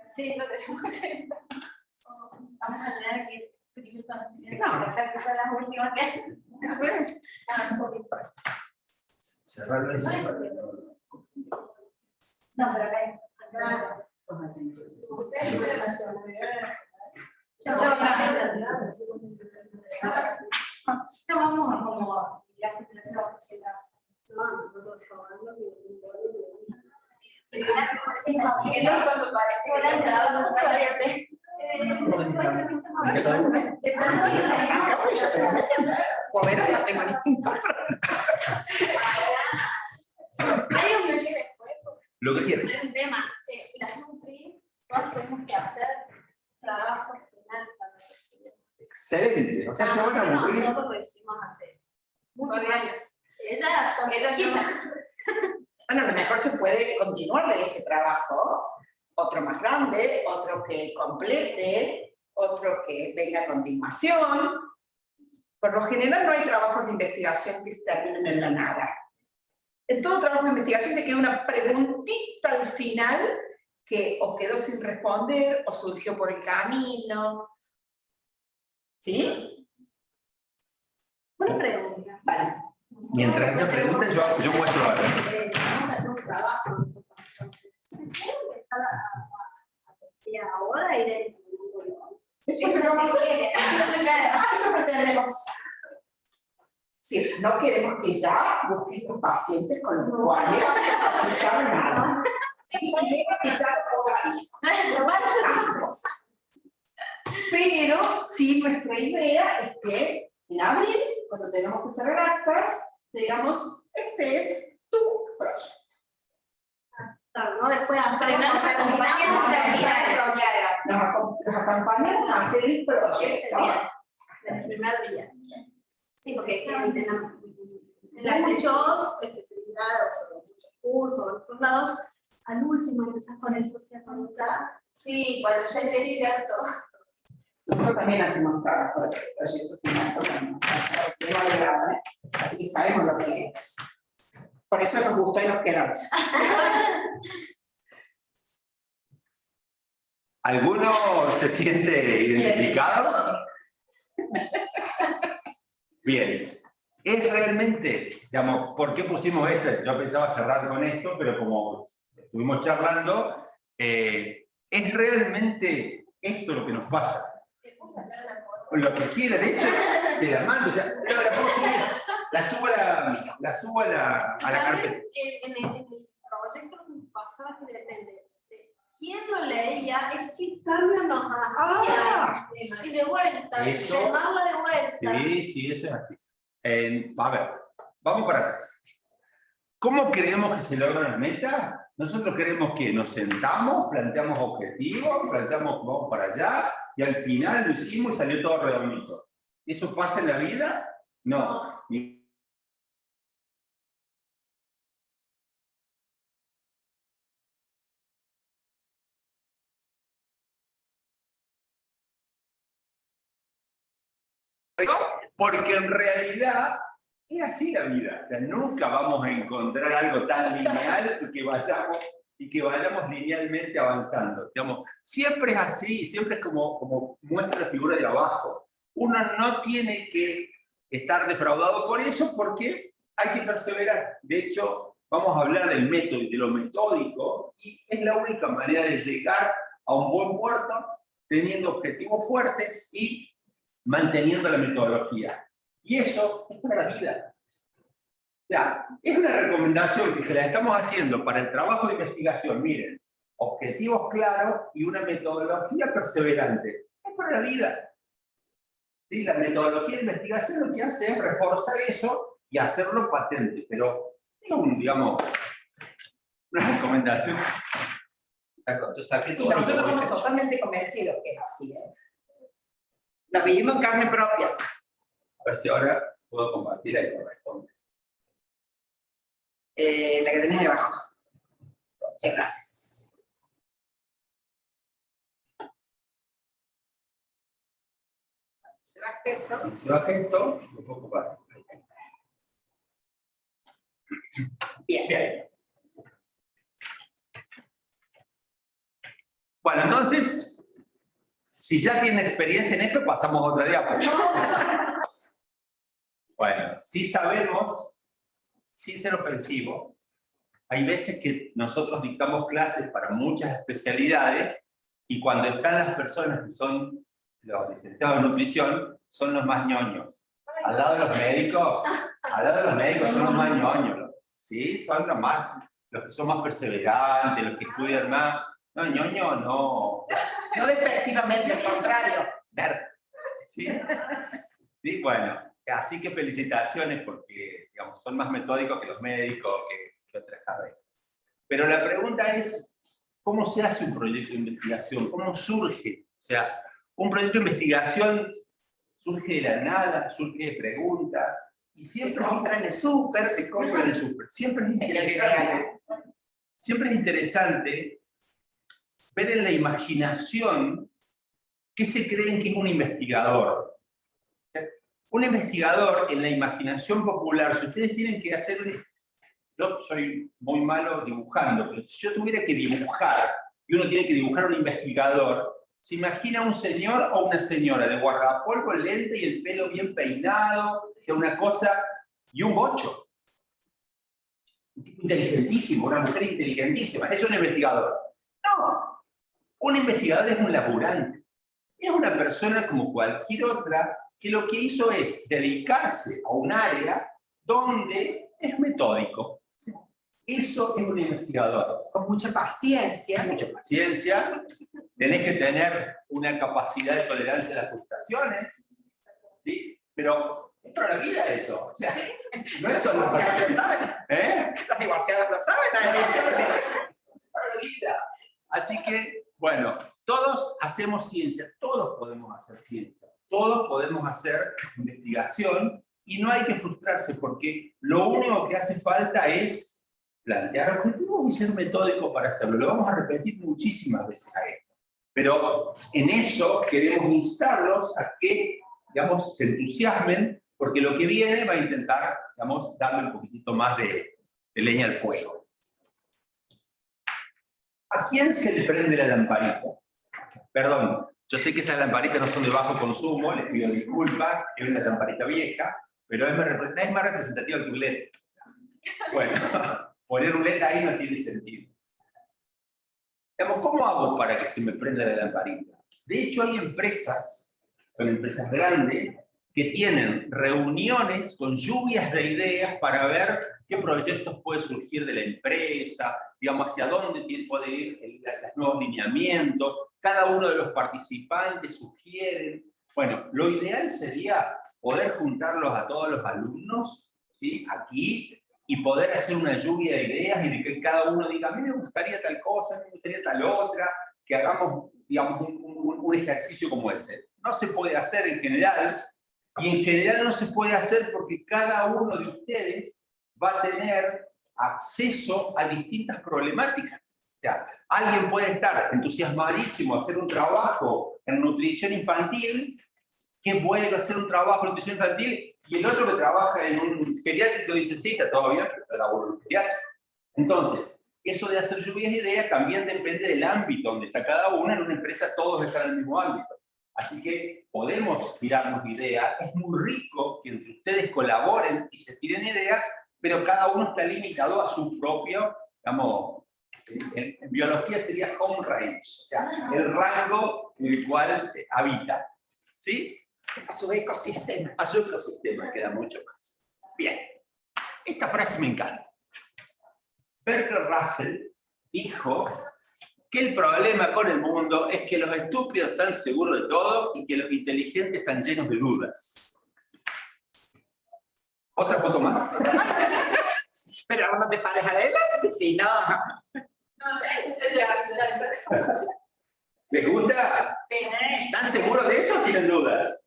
Sí, lo tenemos que hacer. Vamos a tener que escribir conocimiento para que son las últimas que Cerrarlo en sí. no, pero acá. No vamos a como la situación nosotros no tengo ni Lo que quieran. un tema, las Nutri, todas tenemos que hacer trabajo final para recibir. Excelente. O sea, se van a aburrir. Nosotros lo hicimos hace muchos años. Ella porque lo quita. Bueno, a lo mejor se puede continuar de ese trabajo, otro más grande, otro que complete, otro que venga a continuación. Por lo general no hay trabajos de investigación que se terminen en la nada. En todo trabajo de investigación te queda una preguntita al final que o quedó sin responder o surgió por el camino. ¿Sí? Buena pregunta. Vale. Mientras ella pregunta, yo muestro algo. Vamos a hacer un trabajo nosotros. Entonces, ¿se puede empezar a ahora ir en Eso es lo que vamos a hacer. Eso pretendemos. Sí, no queremos que ya busques los pacientes con los cuales aplicar nada. Que ya lo podamos. Pero sí, nuestra idea es que en abril, cuando tengamos que cerrar actas, digamos, este es tu proyecto. Claro, ¿no? Después hacer Nos acompañamos a hacer el proyecto. el primer día. Sí, porque muchos especializados o muchos cursos en otros lados, al último empezás con el social ya. Sí, cuando ya decidas todo. Nosotros también hacemos trabajo de proyecto final, así que sabemos lo que es. Por eso nos gustó y nos quedamos. ¿Alguno se siente identificado? Bien. Es realmente, digamos, ¿por qué pusimos esto? Yo pensaba cerrar con esto, pero como estuvimos charlando, es realmente esto lo que nos pasa. Lo que quiera, de hecho, te la mando, o sea, la subo a la carpeta. En el proyecto pasado que depende de quién lo leía, es qué cambio nos hacía. Y de vuelta, Eso, llamarlo de vuelta. Sí, eso es así. A ver, vamos para atrás. ¿Cómo creemos que se logra una meta? Nosotros queremos que nos sentamos, planteamos objetivos, planteamos vamos para allá, y al final lo hicimos y salió todo redondito. ¿Eso pasa en la vida? No. Porque en realidad es así la vida. O sea, nunca vamos a encontrar algo tan lineal y que vayamos linealmente avanzando. Digamos, siempre es así, siempre es como muestra la figura de abajo. Uno no tiene que estar defraudado por eso porque hay que perseverar. De hecho, vamos a hablar del método y de lo metódico, y es la única manera de llegar a un buen puerto teniendo objetivos fuertes y manteniendo la metodología. Y eso es para la vida. Ya, es una recomendación que se la estamos haciendo para el trabajo de investigación. Miren, objetivos claros y una metodología perseverante. Es para la vida. ¿Sí? La metodología de investigación lo que hace es reforzar eso y hacerlo patente. Pero es digamos, una recomendación. Y nosotros estamos totalmente convencidos que es así. Lo vivimos en carne propia. A ver si ahora puedo compartir ahí corresponde. La que tenés debajo. Gracias. Se baja eso. Se baja esto, lo puedo ocupar. Bien. Bien. Bueno, entonces, si ya tienen experiencia en esto, pasamos a otra diapositiva. Bueno, sí sabemos, sin ser ofensivo, hay veces que nosotros dictamos clases para muchas especialidades y cuando están las personas que son los licenciados en nutrición, son los más ñoños. Al lado de los médicos son los más ñoños, ¿sí? Son los que son más perseverantes, los que estudian más. No, ñoño, no. No despectivamente, al contrario. ¿Sí? Sí, bueno. Así que felicitaciones porque, digamos, son más metódicos que los médicos, que otras carreras. Pero la pregunta es, ¿cómo se hace un proyecto de investigación? ¿Cómo surge? O sea, un proyecto de investigación surge de la nada, surge de preguntas, y siempre Se compra en el súper. se compra en el súper. Siempre es interesante ver en la imaginación qué se creen que es un investigador. Un investigador en la imaginación popular, si ustedes tienen que hacer... Yo soy muy malo dibujando, pero si yo tuviera que dibujar, y uno tiene que dibujar un investigador, se imagina un señor o una señora de guardapolvo, lente y el pelo bien peinado, que una cosa, y un bocho. Un tipo inteligentísimo, una mujer inteligentísima, es un investigador. No, un investigador es un laburante. Es una persona como cualquier otra que lo que hizo es dedicarse a un área donde es metódico. Eso es un investigador. Con mucha paciencia. Mucha paciencia. Tenés que tener una capacidad de tolerancia a las frustraciones. ¿Sí? Pero es para la vida eso. O sea, no es solo para Las divorciadas Las divorciadas lo saben. para la vida. Así que, bueno, todos hacemos ciencia, todos podemos hacer ciencia, todos podemos hacer investigación y no hay que frustrarse porque lo único que hace falta es plantear objetivos y ser metódico para hacerlo. Lo vamos a repetir muchísimas veces a esto. Pero en eso queremos instarlos a que, digamos, se entusiasmen porque lo que viene va a intentar, digamos, darle un poquitito más de leña al fuego. ¿A quién se le prende la lamparita? Perdón, yo sé que esas lamparitas no son de bajo consumo, les pido disculpas, es una lamparita vieja, pero es más representativa que un LED. Bueno, poner un LED ahí no tiene sentido. Digamos, ¿cómo hago para que se me prenda la lamparita? De hecho, hay empresas, son empresas grandes, que tienen reuniones con lluvias de ideas para ver qué proyectos puede surgir de la empresa, digamos, hacia dónde puede ir los nuevos lineamientos, cada uno de los participantes sugieren. Bueno, lo ideal sería poder juntarlos a todos los alumnos, ¿sí? Aquí, y poder hacer una lluvia de ideas y de que cada uno diga, a mí me gustaría tal cosa, a mí me gustaría tal otra, que hagamos, digamos, un ejercicio como ese. No se puede hacer en general, y en general no se puede hacer porque cada uno de ustedes va a tener acceso a distintas problemáticas. O sea, alguien puede estar entusiasmadísimo a hacer un trabajo en nutrición infantil, que es bueno hacer un trabajo en nutrición infantil, y el otro que trabaja en un geriátrico dice, sí, está todo bien, pero laburo en un geriátrico. Entonces, eso de hacer lluvias de ideas también depende del ámbito donde está cada uno. En una empresa todos están en el mismo ámbito. Así que podemos tirarnos ideas, es muy rico que entre ustedes colaboren y se tiren ideas, pero cada uno está limitado a su propio, digamos, en biología sería home range, o sea, el rango en el cual habita. ¿Sí? A su ecosistema. A su ecosistema, queda mucho más. Bien, esta frase me encanta. Bertrand Russell dijo que el problema con el mundo es que los estúpidos están seguros de todo y que los inteligentes están llenos de dudas. ¿Otra foto más? Pero ahora no te pares adelante, si no. ¿Les gusta? ¿Están seguros de eso o tienen dudas?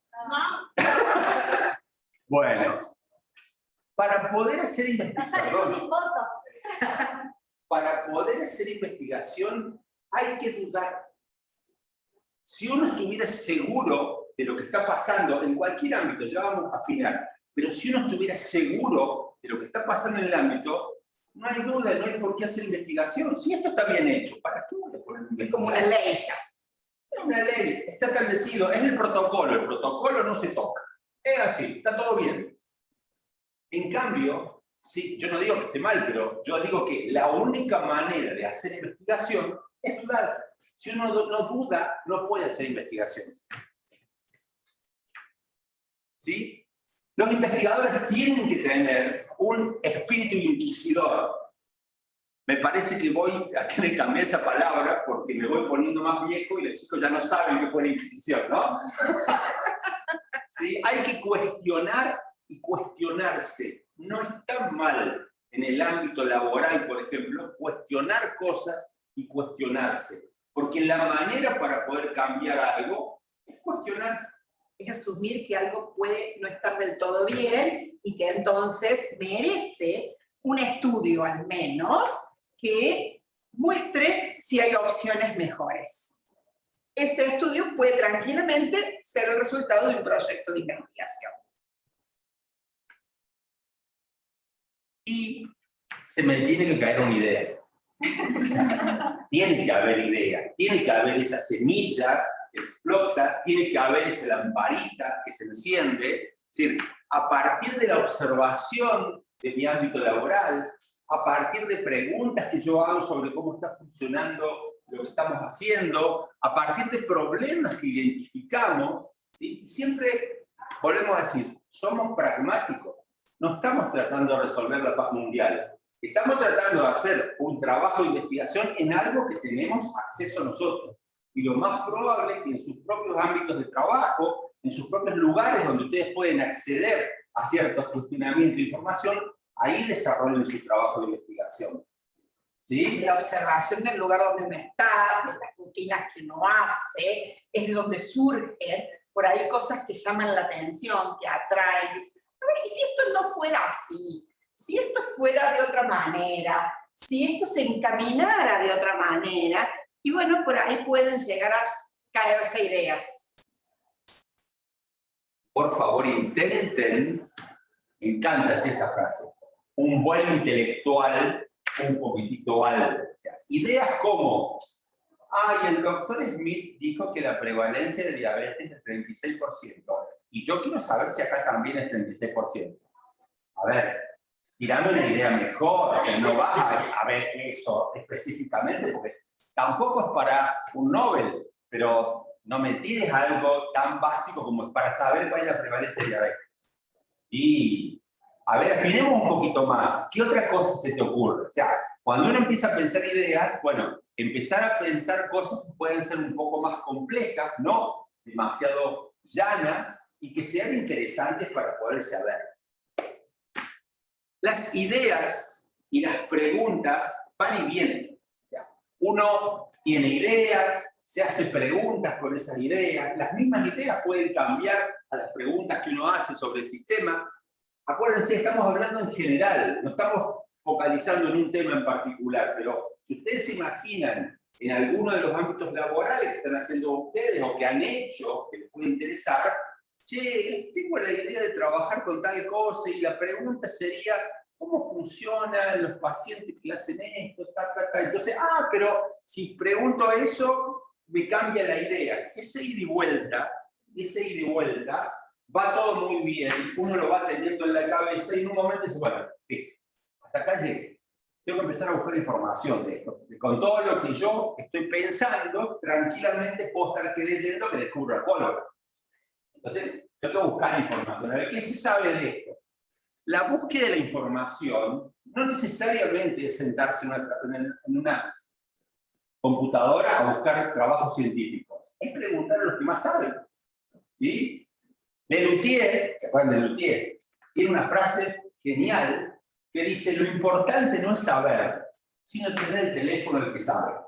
Bueno, para poder hacer investigación, hay que dudar. Si uno estuviera seguro de lo que está pasando en cualquier ámbito, ya vamos a afinar, pero si uno estuviera seguro de lo que está pasando en el ámbito, no hay duda, no hay por qué hacer investigación. Si esto está bien hecho, ¿para qué voy a poner Es como una ley ya. Es una ley, está establecido, es el protocolo no se toca. Es así, está todo bien. En cambio, sí, yo no digo que esté mal, pero yo digo que la única manera de hacer investigación es dudar. Si uno no duda, no puede hacer investigación. ¿Sí? Los investigadores tienen que tener un espíritu inquisidor. Me parece que voy a tener que cambiar esa palabra porque me voy poniendo más viejo y los chicos ya no saben qué fue la Inquisición, ¿no? ¿Sí? Hay que cuestionar y cuestionarse. No está mal en el ámbito laboral, por ejemplo, cuestionar cosas y cuestionarse. Porque la manera para poder cambiar algo es cuestionar. Es asumir que algo puede no estar del todo bien y que entonces merece un estudio al menos que muestre si hay opciones mejores. Ese estudio puede tranquilamente ser el resultado de un proyecto de investigación. Y se me tiene que caer una idea. O sea, tiene que haber idea, tiene que haber esa semilla que explota, tiene que haber esa lamparita que se enciende. Es decir, a partir de la observación de mi ámbito laboral, a partir de preguntas que yo hago sobre cómo está funcionando lo que estamos haciendo, a partir de problemas que identificamos, ¿sí? Siempre volvemos a decir, somos pragmáticos. No estamos tratando de resolver la paz mundial. Estamos tratando de hacer un trabajo de investigación en algo que tenemos acceso nosotros. Y lo más probable es que en sus propios ámbitos de trabajo, en sus propios lugares donde ustedes pueden acceder a ciertos cuestionamientos de información, ahí desarrollen su trabajo de investigación. ¿Sí? La observación del lugar donde uno está, de las rutinas que uno hace, es de donde surgen por ahí cosas que llaman la atención, que atraen. A ver, ¿y si esto no fuera así? Si esto fuera de otra manera, si esto se encaminara de otra manera, y bueno, por ahí pueden llegar a caerse ideas. Por favor, intenten, me encanta decir esta frase, un buen intelectual, un poquitito alto. O sea, ideas como, ay, el doctor Smith dijo que la prevalencia de diabetes es del 36%, y yo quiero saber si acá también es 36%. A ver, tirame una idea mejor, o sea, no vas a ver eso específicamente, porque tampoco es para un Nobel, pero no me tires algo tan básico como para saber cuál es la prevalencia de diabetes. Y, a ver, afinemos un poquito más. ¿Qué otra cosa se te ocurre? O sea, cuando uno empieza a pensar ideas, bueno, empezar a pensar cosas que pueden ser un poco más complejas, no demasiado llanas, y que sean interesantes para poder saber. Las ideas y las preguntas van y vienen. O sea, uno tiene ideas, se hace preguntas con esas ideas, las mismas ideas pueden cambiar a las preguntas que uno hace sobre el sistema. Acuérdense, estamos hablando en general, no estamos focalizando en un tema en particular, pero si ustedes se imaginan en alguno de los ámbitos laborales que están haciendo ustedes o que han hecho, que les puede interesar, che, tengo la idea de trabajar con tal cosa y la pregunta sería, ¿cómo funcionan los pacientes que hacen esto? Entonces, pero si pregunto eso, me cambia la idea. Ese ida y vuelta, va todo muy bien, uno lo va teniendo en la cabeza y en un momento dice, bueno, listo, hasta acá llegué. Tengo que empezar a buscar información de esto. Con todo lo que yo estoy pensando, tranquilamente puedo estar leyendo que descubro el color. Entonces, yo tengo que buscar información. A ver, ¿qué se sabe de esto? La búsqueda de la información no necesariamente es sentarse en una computadora a buscar trabajos científicos. Es preguntar a los que más saben. ¿Sí? Lelutier, ¿se acuerdan de Lelutier? Tiene una frase genial que dice, lo importante no es saber, sino tener el teléfono del que sabe.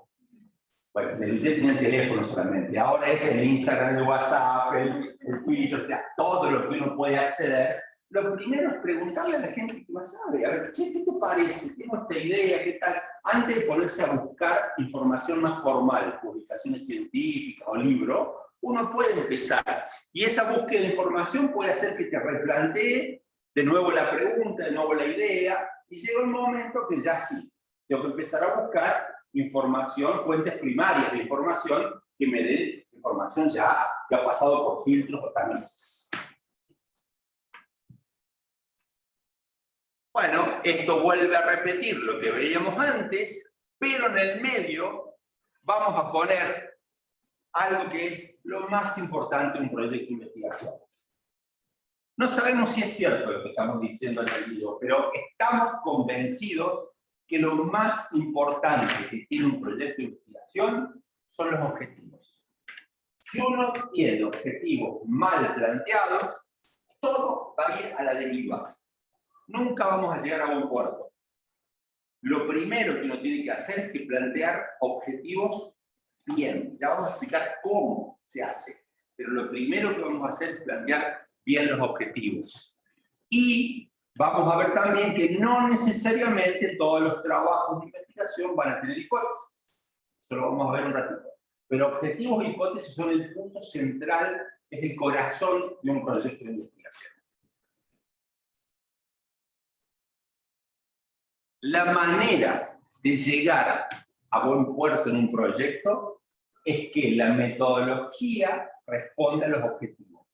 Bueno, Lelutier tenía el teléfono solamente, ahora es el Instagram, el WhatsApp, el Twitter, o sea, todo lo que uno puede acceder. Lo primero es preguntarle a la gente que más sabe, a ver, che, ¿qué te parece? Tengo esta idea, ¿qué tal? Antes de ponerse a buscar información más formal, publicaciones científicas o libros, uno puede empezar. Y esa búsqueda de información puede hacer que te replantee de nuevo la pregunta, de nuevo la idea, y llega un momento que ya sí, tengo que empezar a buscar información, fuentes primarias de información que me den información ya que ha pasado por filtros o tamices. Bueno, esto vuelve a repetir lo que veíamos antes, pero en el medio vamos a poner algo que es lo más importante en un proyecto de investigación. No sabemos si es cierto lo que estamos diciendo en el video, pero estamos convencidos que lo más importante que tiene un proyecto de investigación son los objetivos. Si uno tiene objetivos mal planteados, todo va a ir a la deriva. Nunca vamos a llegar a buen puerto. Lo primero que uno tiene que hacer es que plantear objetivos bien. Ya vamos a explicar cómo se hace. Pero lo primero que vamos a hacer es plantear bien los objetivos. Y vamos a ver también que no necesariamente todos los trabajos de investigación van a tener hipótesis. Eso lo vamos a ver un ratito. Pero objetivos e hipótesis son el punto central, es el corazón de un proyecto de investigación. La manera de llegar a buen puerto en un proyecto es que la metodología responde a los objetivos.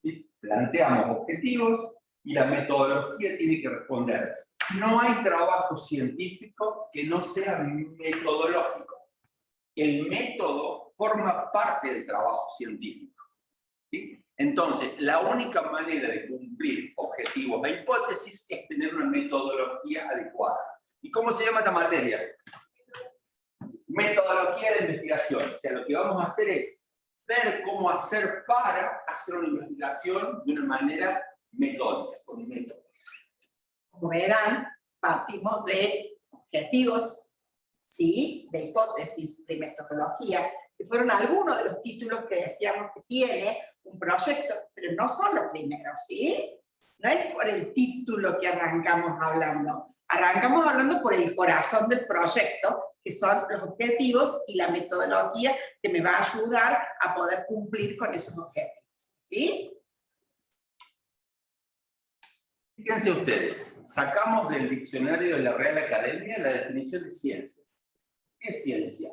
¿Sí? Planteamos objetivos y la metodología tiene que responder. No hay trabajo científico que no sea metodológico. El método forma parte del trabajo científico. ¿Sí? Entonces, la única manera de cumplir objetivos e hipótesis es tener una metodología adecuada. ¿Y cómo se llama esta materia? Metodología de investigación. O sea, lo que vamos a hacer es ver cómo hacer para hacer una investigación de una manera metódica, con un método. Como verán, partimos de objetivos, ¿sí? De hipótesis, de metodología, que fueron algunos de los títulos que decíamos que tiene un proyecto, pero no son los primeros, ¿sí? No es por el título que arrancamos hablando. Arrancamos hablando por el corazón del proyecto, que son los objetivos y la metodología que me va a ayudar a poder cumplir con esos objetivos, ¿sí? Fíjense ustedes, sacamos del diccionario de la Real Academia la definición de ciencia. ¿Qué es ciencia?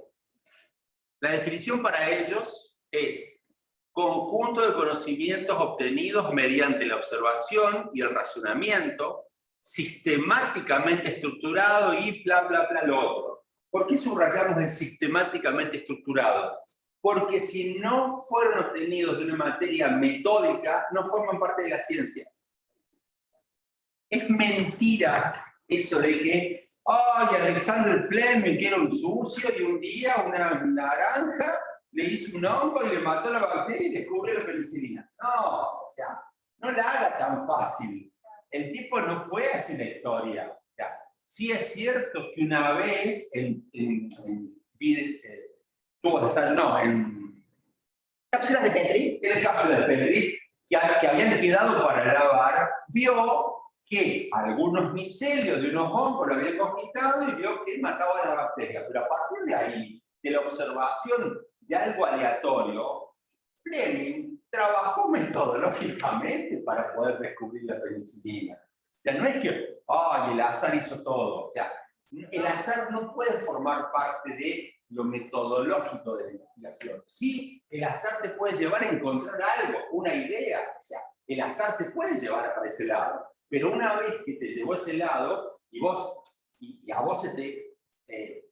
La definición para ellos es conjunto de conocimientos obtenidos mediante la observación y el razonamiento, sistemáticamente estructurado y bla, bla, bla, lo otro. ¿Por qué subrayamos el sistemáticamente estructurado? Porque si no fueron obtenidos de una materia metódica, no forman parte de la ciencia. Es mentira eso de que, ay, Alexander Fleming, que era un sucio, y un día una naranja le hizo un hongo y le mató la bacteria y descubrió la penicilina. No, o sea, no la haga tan fácil. El tipo no fue así la historia. O sea, sí es cierto que una vez Cápsulas de Petri. en cápsulas de Petri, que habían quedado para lavar, vio que algunos micelios de unos hongos lo habían conquistado y vio que mataba a la bacteria. Pero a partir de ahí, de la observación de algo aleatorio, Fleming trabajó metodológicamente para poder descubrir la penicilina. O sea, no es que, ay, el azar hizo todo. O sea, el azar no puede formar parte de lo metodológico de la investigación. Sí, el azar te puede llevar a encontrar algo, una idea. O sea, el azar te puede llevar para ese lado. Pero una vez que te llevó a ese lado y a vos se te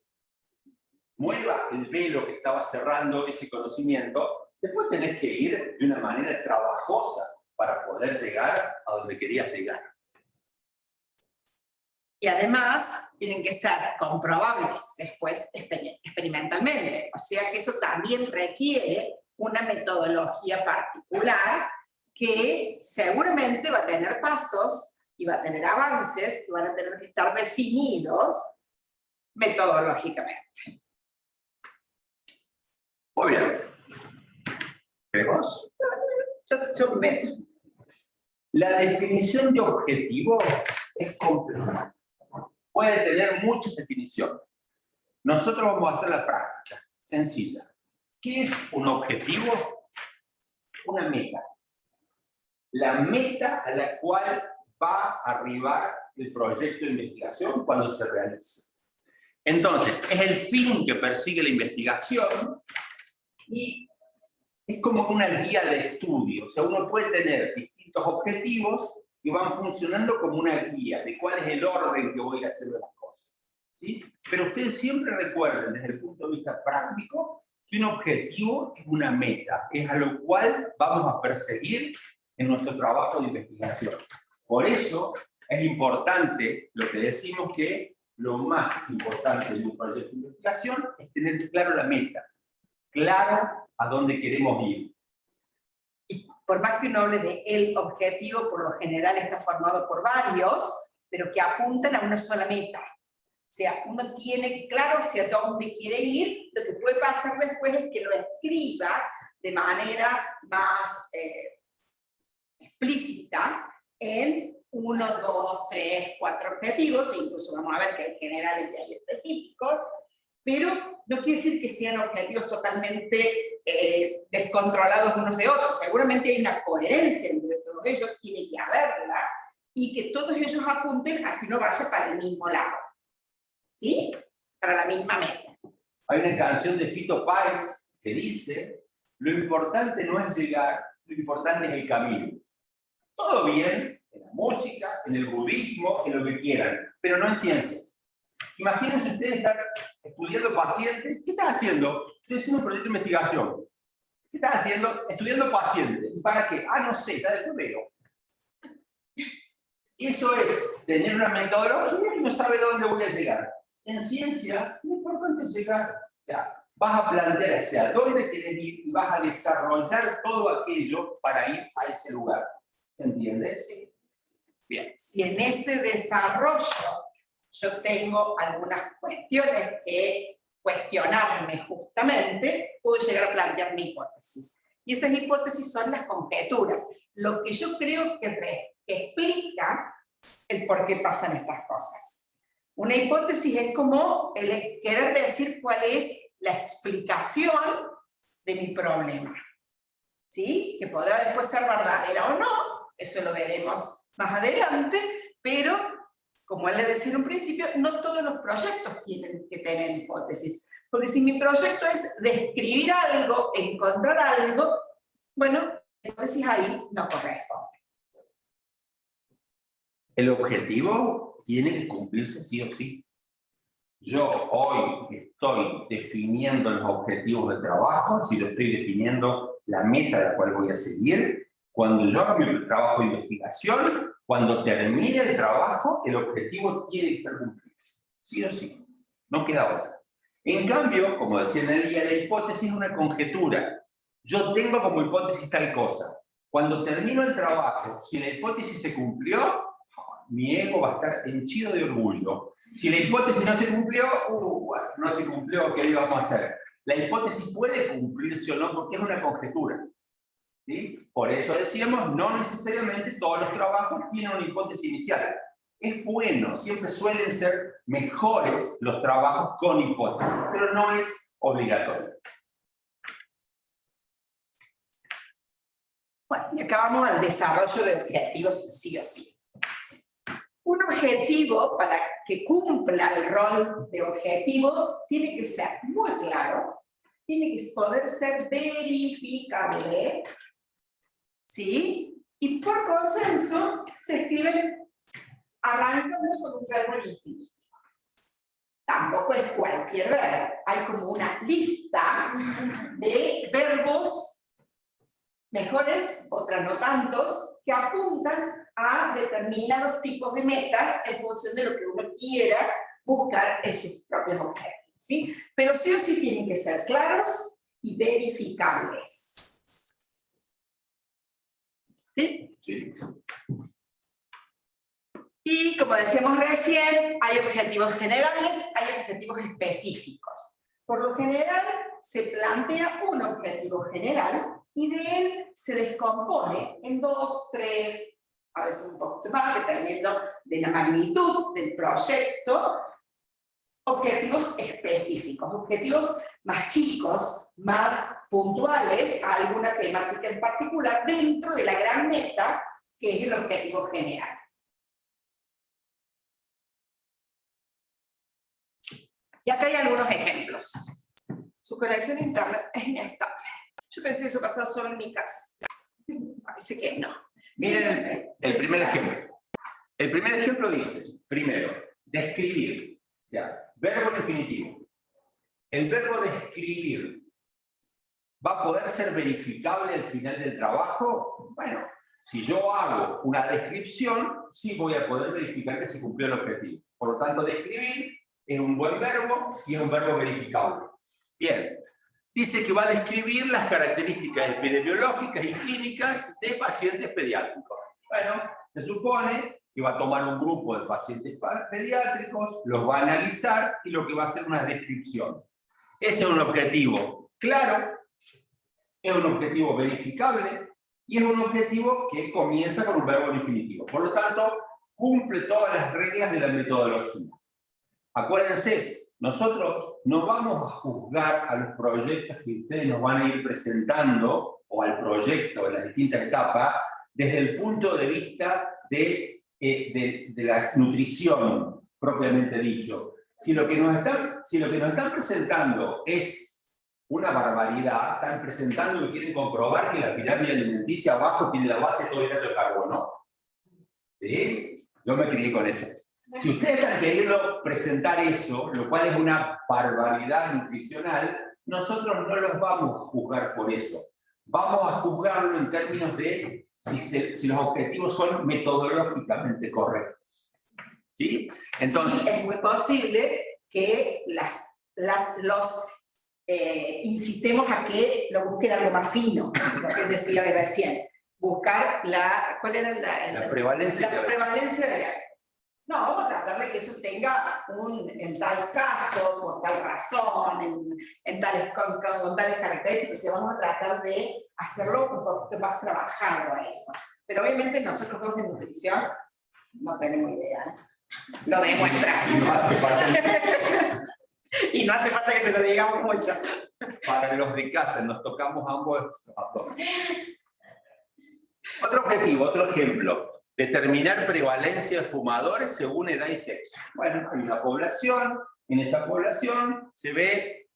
mueva el velo que estaba cerrando ese conocimiento, después tenés que ir de una manera trabajosa para poder llegar a donde querías llegar. Y además tienen que ser comprobables después experimentalmente. O sea que eso también requiere una metodología particular que seguramente va a tener pasos y va a tener avances que van a tener que estar definidos metodológicamente. Muy bien. ¿Vemos? Yo meto. La definición de objetivo es compleja. Puede tener muchas definiciones. Nosotros vamos a hacer la práctica, sencilla. ¿Qué es un objetivo? una meta. La meta a la cual va a arribar el proyecto de investigación cuando se realice. Entonces, es el fin que persigue la investigación y es como una guía de estudio. O sea, uno puede tener distintos objetivos que van funcionando como una guía de cuál es el orden que voy a hacer de las cosas, ¿sí? Pero ustedes siempre recuerden, desde el punto de vista práctico, que un objetivo es una meta, es a lo cual vamos a perseguir en nuestro trabajo de investigación. Por eso es importante lo que decimos, que lo más importante de un proyecto de investigación es tener claro la meta, claro a dónde queremos ir. Y por más que uno hable de el objetivo, por lo general está formado por varios, pero que apuntan a una sola meta. O sea, uno tiene claro hacia dónde quiere ir. Lo que puede pasar después es que lo escriba de manera más explícita en 1, 2, 3, 4 objetivos, incluso vamos a ver que hay generales y hay específicos, pero no quiere decir que sean objetivos totalmente descontrolados unos de otros. Seguramente hay una coherencia entre todos ellos, tiene que haberla, y que todos ellos apunten a que uno vaya para el mismo lado, ¿sí? Para la misma meta. Hay una canción de Fito Páez que dice: lo importante no es llegar, lo importante es el camino. Todo bien, en la música, en el budismo, en lo que quieran, pero no en ciencias. Imagínense ustedes estar estudiando pacientes. ¿Qué estás haciendo? Estoy haciendo un proyecto de investigación. ¿Qué estás haciendo? Estudiando pacientes. ¿Y para qué? Ah, no sé, ya después veo. Eso es tener una metodología y no saber a dónde voy a llegar. En ciencia, lo importante es llegar. O sea, vas a plantear hacia dónde quieres ir y vas a desarrollar todo aquello para ir a ese lugar. ¿Se entiende? Sí. Bien. Si en ese desarrollo yo tengo algunas cuestiones que cuestionarme justamente, puedo llegar a plantear mi hipótesis. Y esas hipótesis son las conjeturas, lo que yo creo que explica el por qué pasan estas cosas. Una hipótesis es como el querer decir cuál es la explicación de mi problema, ¿sí? Que podrá después ser verdadera o no, eso lo veremos más adelante, pero como él le decía en un principio, no todos los proyectos tienen que tener hipótesis, porque si mi proyecto es describir algo, encontrar algo, bueno, la hipótesis ahí no corresponde. El objetivo tiene que cumplirse sí o sí. Yo hoy estoy definiendo los objetivos de trabajo, si lo estoy definiendo la meta a la cual voy a seguir. Cuando yo haga mi trabajo de investigación, cuando termine el trabajo, el objetivo tiene que estar cumplido. Sí o sí. No queda otra. En cambio, como decía Nelia, la hipótesis es una conjetura. Yo tengo como hipótesis tal cosa. Cuando termino el trabajo, si la hipótesis se cumplió, mi ego va a estar henchido de orgullo. Si la hipótesis no se cumplió, bueno, no se cumplió, ¿qué íbamos a hacer? La hipótesis puede cumplirse o no porque es una conjetura. ¿Sí? Por eso decíamos, no necesariamente todos los trabajos tienen una hipótesis inicial. Es bueno, siempre suelen ser mejores los trabajos con hipótesis, pero no es obligatorio. Bueno, y acá vamos al desarrollo de objetivos sí o sí. Un objetivo, para que cumpla el rol de objetivo, tiene que ser muy claro, tiene que poder ser verificable, ¿sí? Y por consenso se escriben arrancando con un verbo en infinitivo. Tampoco es cualquier verbo, hay como una lista de verbos mejores, otras no tantos, que apuntan a determinados tipos de metas en función de lo que uno quiera buscar en sus propios objetivos, ¿sí? Pero sí o sí tienen que ser claros y verificables. ¿Sí? Sí. Y como decíamos recién, hay objetivos generales, hay objetivos específicos. Por lo general, se plantea un objetivo general y de él se descompone en 2, 3, a veces un poquito más, dependiendo de la magnitud del proyecto, objetivos específicos, objetivos más chicos, más puntuales a alguna temática en particular dentro de la gran meta que es el objetivo general. Y acá hay algunos ejemplos. Su conexión a internet es inestable. Yo pensé que eso pasaba solo en mi casa. Parece que no. Miren el primer ejemplo. El primer ejemplo dice, primero, describir. O sea, verbo definitivo. El verbo describir va a poder ser verificable al final del trabajo. Bueno, si yo hago una descripción, sí voy a poder verificar que se cumplió el objetivo. Por lo tanto, describir es un buen verbo y es un verbo verificable. Bien, dice que va a describir las características epidemiológicas y clínicas de pacientes pediátricos. Bueno, se supone que va a tomar un grupo de pacientes pediátricos, los va a analizar y lo que va a hacer una descripción. Ese es un objetivo claro, es un objetivo verificable y es un objetivo que comienza con un verbo infinitivo. Por lo tanto, cumple todas las reglas de la metodología. Acuérdense, nosotros no vamos a juzgar a los proyectos que ustedes nos van a ir presentando o al proyecto en las distintas etapas desde el punto de vista de la nutrición propiamente dicho. Si lo que nos están presentando es una barbaridad, están presentando que quieren comprobar que la pirámide alimenticia abajo tiene la base de todo hidrato de carbono. ¿Sí? Yo me crié con eso. Si ustedes están queriendo presentar eso, lo cual es una barbaridad nutricional, nosotros no los vamos a juzgar por eso. Vamos a juzgarlo en términos de si los objetivos son metodológicamente correctos. ¿Sí? Entonces, sí, es muy posible que incitemos a que lo busquen algo más fino, lo que decía recién. Buscar ¿cuál era la prevalencia? La prevalencia de... No, vamos a tratar de que eso tenga en tal caso, por tal razón, con tales características, y vamos a tratar de hacerlo un poquito más trabajado a eso. Pero obviamente nosotros dos de nutrición no tenemos idea, ¿eh? Lo demuestra. Y no hace falta que se lo digamos mucho. Para los de casa, nos tocamos ambos abdomen. Otro objetivo, otro ejemplo. Determinar prevalencia de fumadores según edad y sexo. Bueno, hay una población, en esa población se ve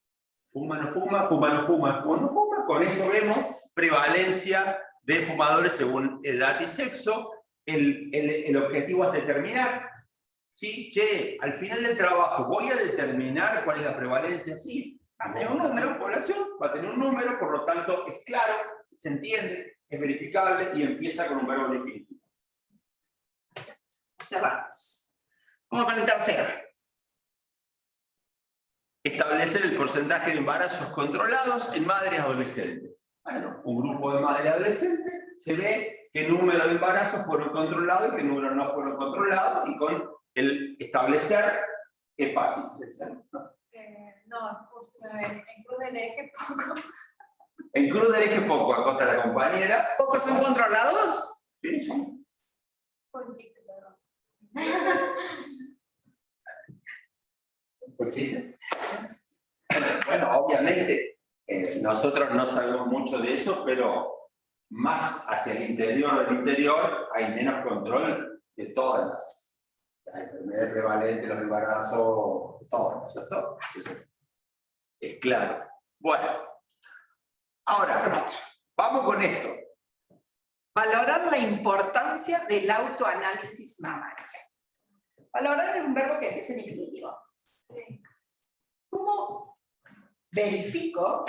fuma, no fuma, fuma, no fuma, fuma, no fuma. Con eso vemos prevalencia de fumadores según edad y sexo. El objetivo es determinar, ¿sí? Che, al final del trabajo, ¿voy a determinar cuál es la prevalencia? Sí, va a tener un número, población, va a tener un número, por lo tanto es claro, se entiende, es verificable y empieza con un verbo definitivo. Cerramos. Vamos con el tercero. Establecer el porcentaje de embarazos controlados en madres adolescentes. Bueno, un grupo de madres adolescentes se ve qué número de embarazos fueron controlados y qué número no fueron controlados, y con el establecer es fácil. No, justo en Cruz del Eje poco. En Cruz del Eje poco, acota la compañera. ¿Pocos son controlados? Sí, sí. Fue un chiste, perdón. ¿Por chiste? Bueno, obviamente, nosotros no sabemos mucho de eso, pero más hacia el interior del interior hay menos control de todas las enfermedades prevalentes, los embarazos, todo, ¿no es cierto? Eso es claro. Bueno, ahora, vamos con esto. Valorar la importancia del autoanálisis mamario. Valorar es un verbo que es en infinitivo. Sí. ¿Cómo verifico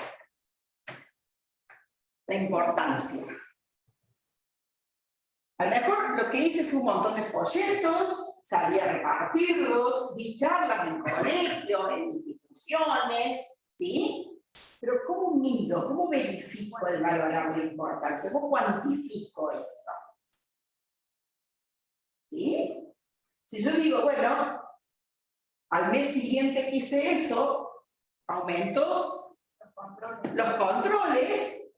la importancia? A lo mejor lo que hice fue un montón de folletos, sabía repartirlos, di charlas en colegio, en instituciones, ¿sí? Pero ¿cómo mido? ¿Cómo verifico el valorar la importancia? ¿Cómo cuantifico eso? ¿Sí? Si yo digo, bueno, al mes siguiente que hice eso, aumento los controles,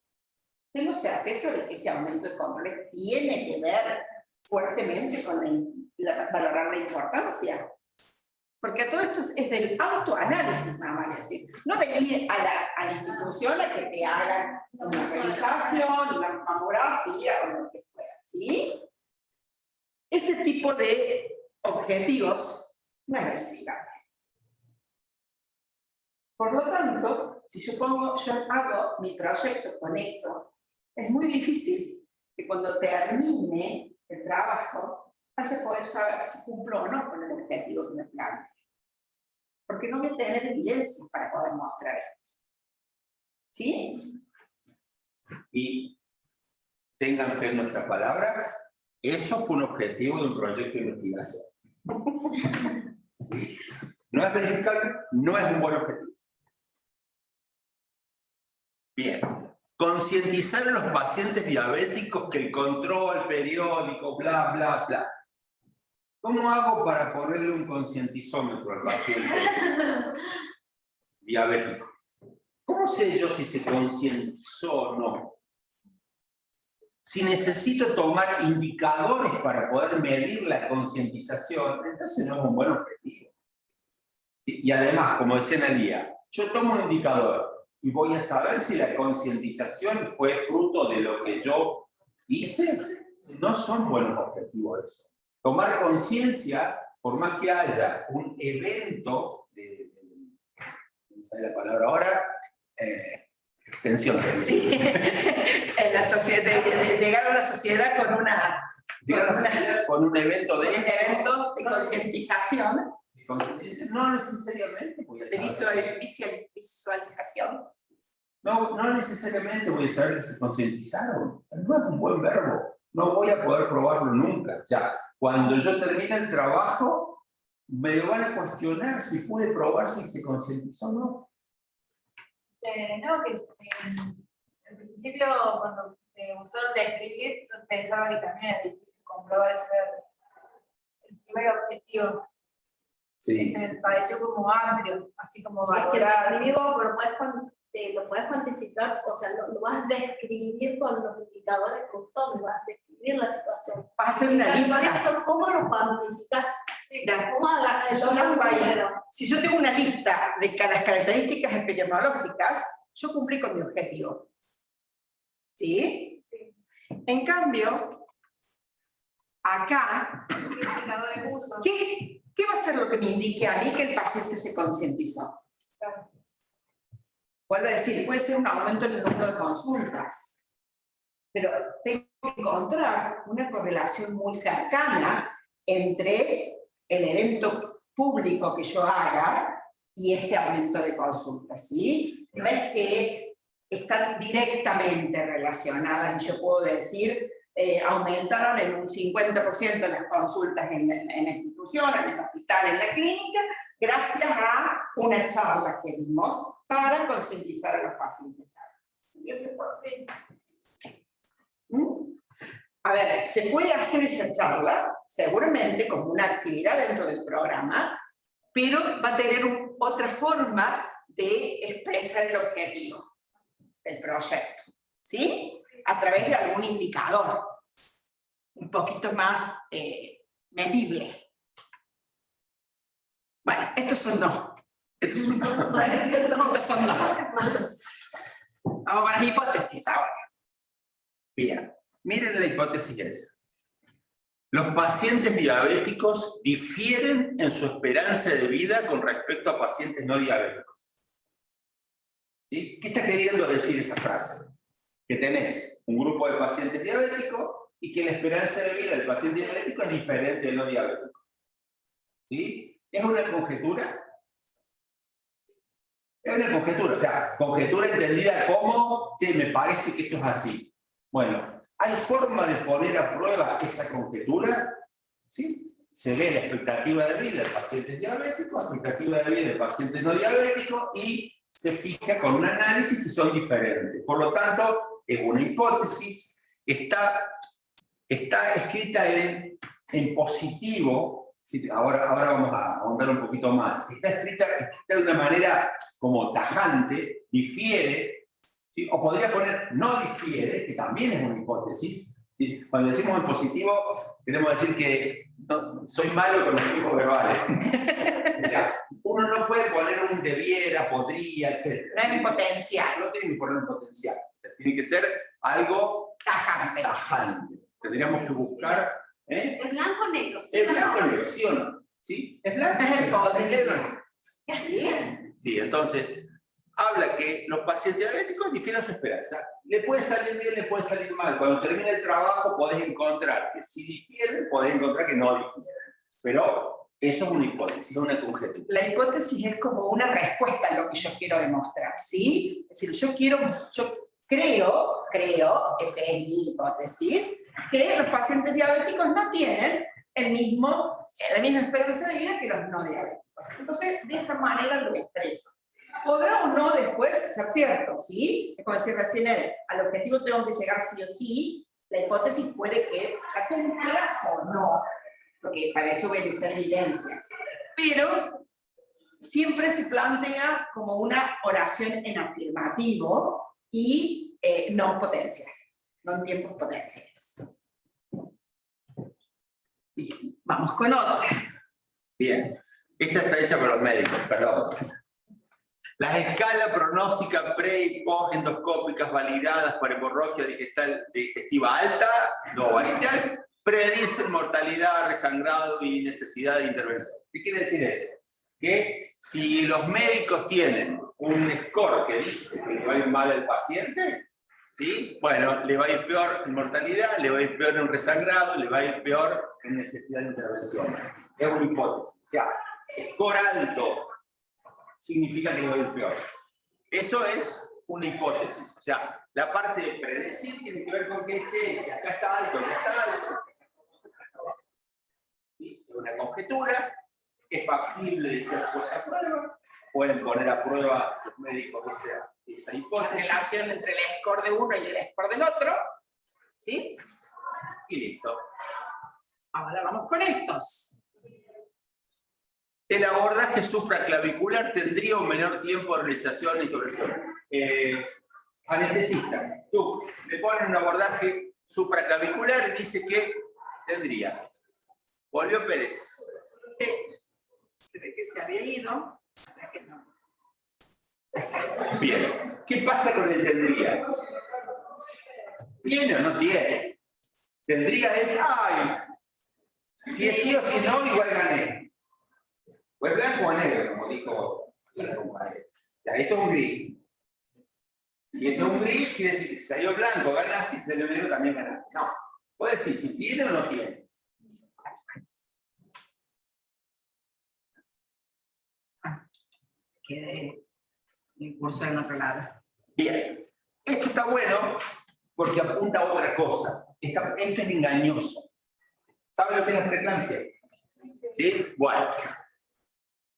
tengo certeza de que ese aumento de controles tiene que ver fuertemente con valorar la importancia. Porque todo esto es del autoanálisis, nada más decir. No de ir a la institución a que te hagan una revisación, una mamografía o lo que fuera, ¿sí? Ese tipo de objetivos no es verificable. Por lo tanto, si yo hago mi proyecto con eso, es muy difícil que cuando termine el trabajo vaya a poder saber si cumplo o no con el objetivo que me planteo. Porque no voy a tener evidencias para poder mostrar esto. ¿Sí? Y tengan fe en nuestras palabras, eso fue un objetivo de un proyecto de investigación. No es verificable, no es un buen objetivo. Bien, concientizar a los pacientes diabéticos que el control periódico, bla, bla, bla. ¿Cómo hago para ponerle un concientizómetro al paciente diabético? ¿Cómo sé yo si se concientizó o no? Si necesito tomar indicadores para poder medir la concientización, entonces no es un buen objetivo. Y además, como decía Analía, yo tomo un indicador y voy a saber si la concientización fue fruto de lo que yo hice. No son buenos objetivos eso. Tomar conciencia, por más que haya un evento ¿cómo sale la palabra ahora? Extensión. Sí. En la sociedad, de llegar a la sociedad con un evento de concientización, no necesariamente voy a saber. de visualización. No necesariamente voy a saber que se concientizaron. O sea, no es un buen verbo. No voy a poder probarlo nunca. O sea, cuando yo termine el trabajo, me lo van a cuestionar si pude probar si se concientizó o no. No, que al principio cuando me gustaron describir, yo pensaba que también era difícil comprobar ese el primer objetivo. Sí. Me pareció como amplio, así como Es que valorar. lo puedes cuantificar, o sea, lo vas a describir con los indicadores justo, vas a describir la situación. Vas a hacer una Por lista. eso, ¿cómo lo cuantificas? Sí, ¿Cómo hagas Si eso? Si yo tengo una lista de las características epidemiológicas, yo cumplí con mi objetivo. ¿Sí? sí. En cambio, acá, Indicador de uso. ¿qué va a ser lo que me indique a mí que el paciente se concientizó? Claro. Vuelvo a decir, puede ser un aumento en el número de consultas, pero tengo que encontrar una correlación muy cercana entre el evento público que yo haga y este aumento de consultas, ¿sí? No es que están directamente relacionadas y yo puedo decir aumentaron en un 50% las consultas en la institución, en el hospital, en la clínica, gracias a una charla que dimos para concientizar a los pacientes. Sí. A ver, se puede hacer esa charla, seguramente como una actividad dentro del programa, pero va a tener otra forma de expresar el objetivo del proyecto, ¿sí? A través de algún indicador, un poquito más medible. Bueno, estos son no. Estos son no. Vamos con las hipótesis ahora. Bien, miren la hipótesis esa. Los pacientes diabéticos difieren en su esperanza de vida con respecto a pacientes no diabéticos. ¿Sí? ¿Qué está queriendo decir esa frase? Que tenés un grupo de pacientes diabéticos y que la esperanza de vida del paciente diabético es diferente del no diabético. ¿Sí? ¿Es una conjetura? Es una conjetura, o sea, conjetura entendida como, sí, me parece que esto es así. Bueno, ¿hay forma de poner a prueba esa conjetura? ¿Sí? Se ve la expectativa de vida del paciente diabético, la expectativa de vida del paciente no diabético y se fija con un análisis si son diferentes. Por lo tanto, es una hipótesis, está escrita en positivo. Sí, ahora vamos a ahondar un poquito más. Está escrita de una manera como tajante, difiere, ¿sí? O podría poner no difiere, que también es una hipótesis, ¿sí? ¿Sí? Cuando decimos en positivo, queremos decir que no, soy malo con los tipos verbales. O sea, uno no puede poner un debiera, podría, etc. No es un potencial. No tiene que poner un potencial. O sea, tiene que ser algo Tajante. tajante. Tendríamos que buscar. Es blanco o negro. ¿Sí ¿Es o blanco o no? negro? ¿Sí o no? ¿Sí? ¿Es blanco? Es el poder. ¿Sí? Sí, entonces, habla que los pacientes diabéticos difieren su esperanza. Le puede salir bien, le puede salir mal. Cuando termine el trabajo podés encontrar que si difieren, podés encontrar que no difieren. Pero eso es una hipótesis, no una conjetura. La hipótesis es como una respuesta a lo que yo quiero demostrar, ¿sí? Es decir, yo creo, esa es mi hipótesis, que los pacientes diabéticos no tienen la misma esperanza de vida que los no diabéticos. Entonces, de esa manera lo expreso. Podrá o no después ser cierto, ¿sí? Es como decir recién, al objetivo tengo que llegar sí o sí, la hipótesis puede que la cumpla o no, porque para eso obedecer evidencias. Pero siempre se plantea como una oración en afirmativo y no potencial, no en tiempos potenciales. Bien, vamos con otra. Bien, esta está hecha por los médicos, perdón. Las escalas pronósticas pre y post endoscópicas validadas para hemorragia digestiva alta, no varicial, predicen mortalidad, resangrado y necesidad de intervención. ¿Qué quiere decir eso? Que si los médicos tienen un score que dice que le va a ir mal al paciente, ¿sí? Bueno, le va a ir peor en mortalidad, le va a ir peor en resangrado, le va a ir peor en necesidad de intervención. Es una hipótesis. O sea, score alto significa que le va a ir peor. Eso es una hipótesis. O sea, la parte de predecir tiene que ver con que, si acá está alto, acá está alto. ¿Sí? Es una conjetura, es factible de ser puesta a prueba, pueden poner a prueba los médicos esa La hipótesis. relación entre el score de uno y el score del otro, ¿sí? Y listo. Ahora vamos con estos. El abordaje supraclavicular tendría un menor tiempo de realización e intervención. Anestesista, tú le ponen un abordaje supraclavicular y dice que tendría. Volvió Pérez. Sí. Se ve que se había ido. Ahora que no. Bien. ¿Qué pasa con el tendría? ¿Tiene o no tiene? Tendría es, ay, si es sí o si no, igual gané. O es blanco o negro, como dijo la compañera. Ya, esto es un gris. Si esto es un gris, quiere decir que si salió blanco ganaste y si salió negro también ganaste. No. Puede decir si tiene o no tiene. Quede el curso en otro lado. Bien. Esto está bueno porque apunta a otra cosa. Esto es engañoso. ¿Saben lo que es la preeclampsia? ¿Sí? Bueno.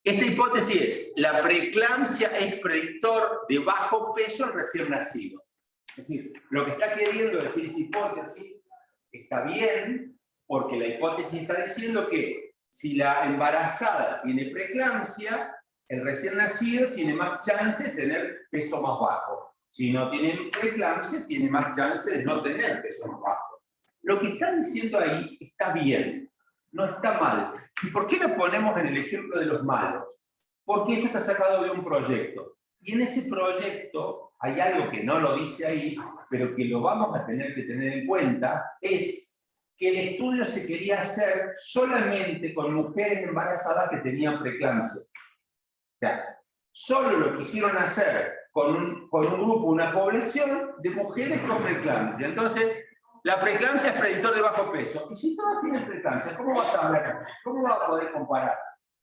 Esta hipótesis es, la preeclampsia es predictor de bajo peso en recién nacido. Es decir, lo que está queriendo decir esa hipótesis está bien, porque la hipótesis está diciendo que si la embarazada tiene preeclampsia, el recién nacido tiene más chance de tener peso más bajo. Si no tiene preeclampsia, tiene más chance de no tener peso más bajo. Lo que están diciendo ahí está bien. No está mal. ¿Y por qué lo ponemos en el ejemplo de los malos? Porque esto está sacado de un proyecto. Y en ese proyecto hay algo que no lo dice ahí, pero que lo vamos a tener que tener en cuenta, es que el estudio se quería hacer solamente con mujeres embarazadas que tenían preeclampsia. O sea, solo lo quisieron hacer con un grupo, una población de mujeres con preeclampsia. Entonces, la preeclampsia es predictor de bajo peso. Y si todas tienen preeclampsia, ¿cómo vas a hablar? ¿Cómo vas a poder comparar?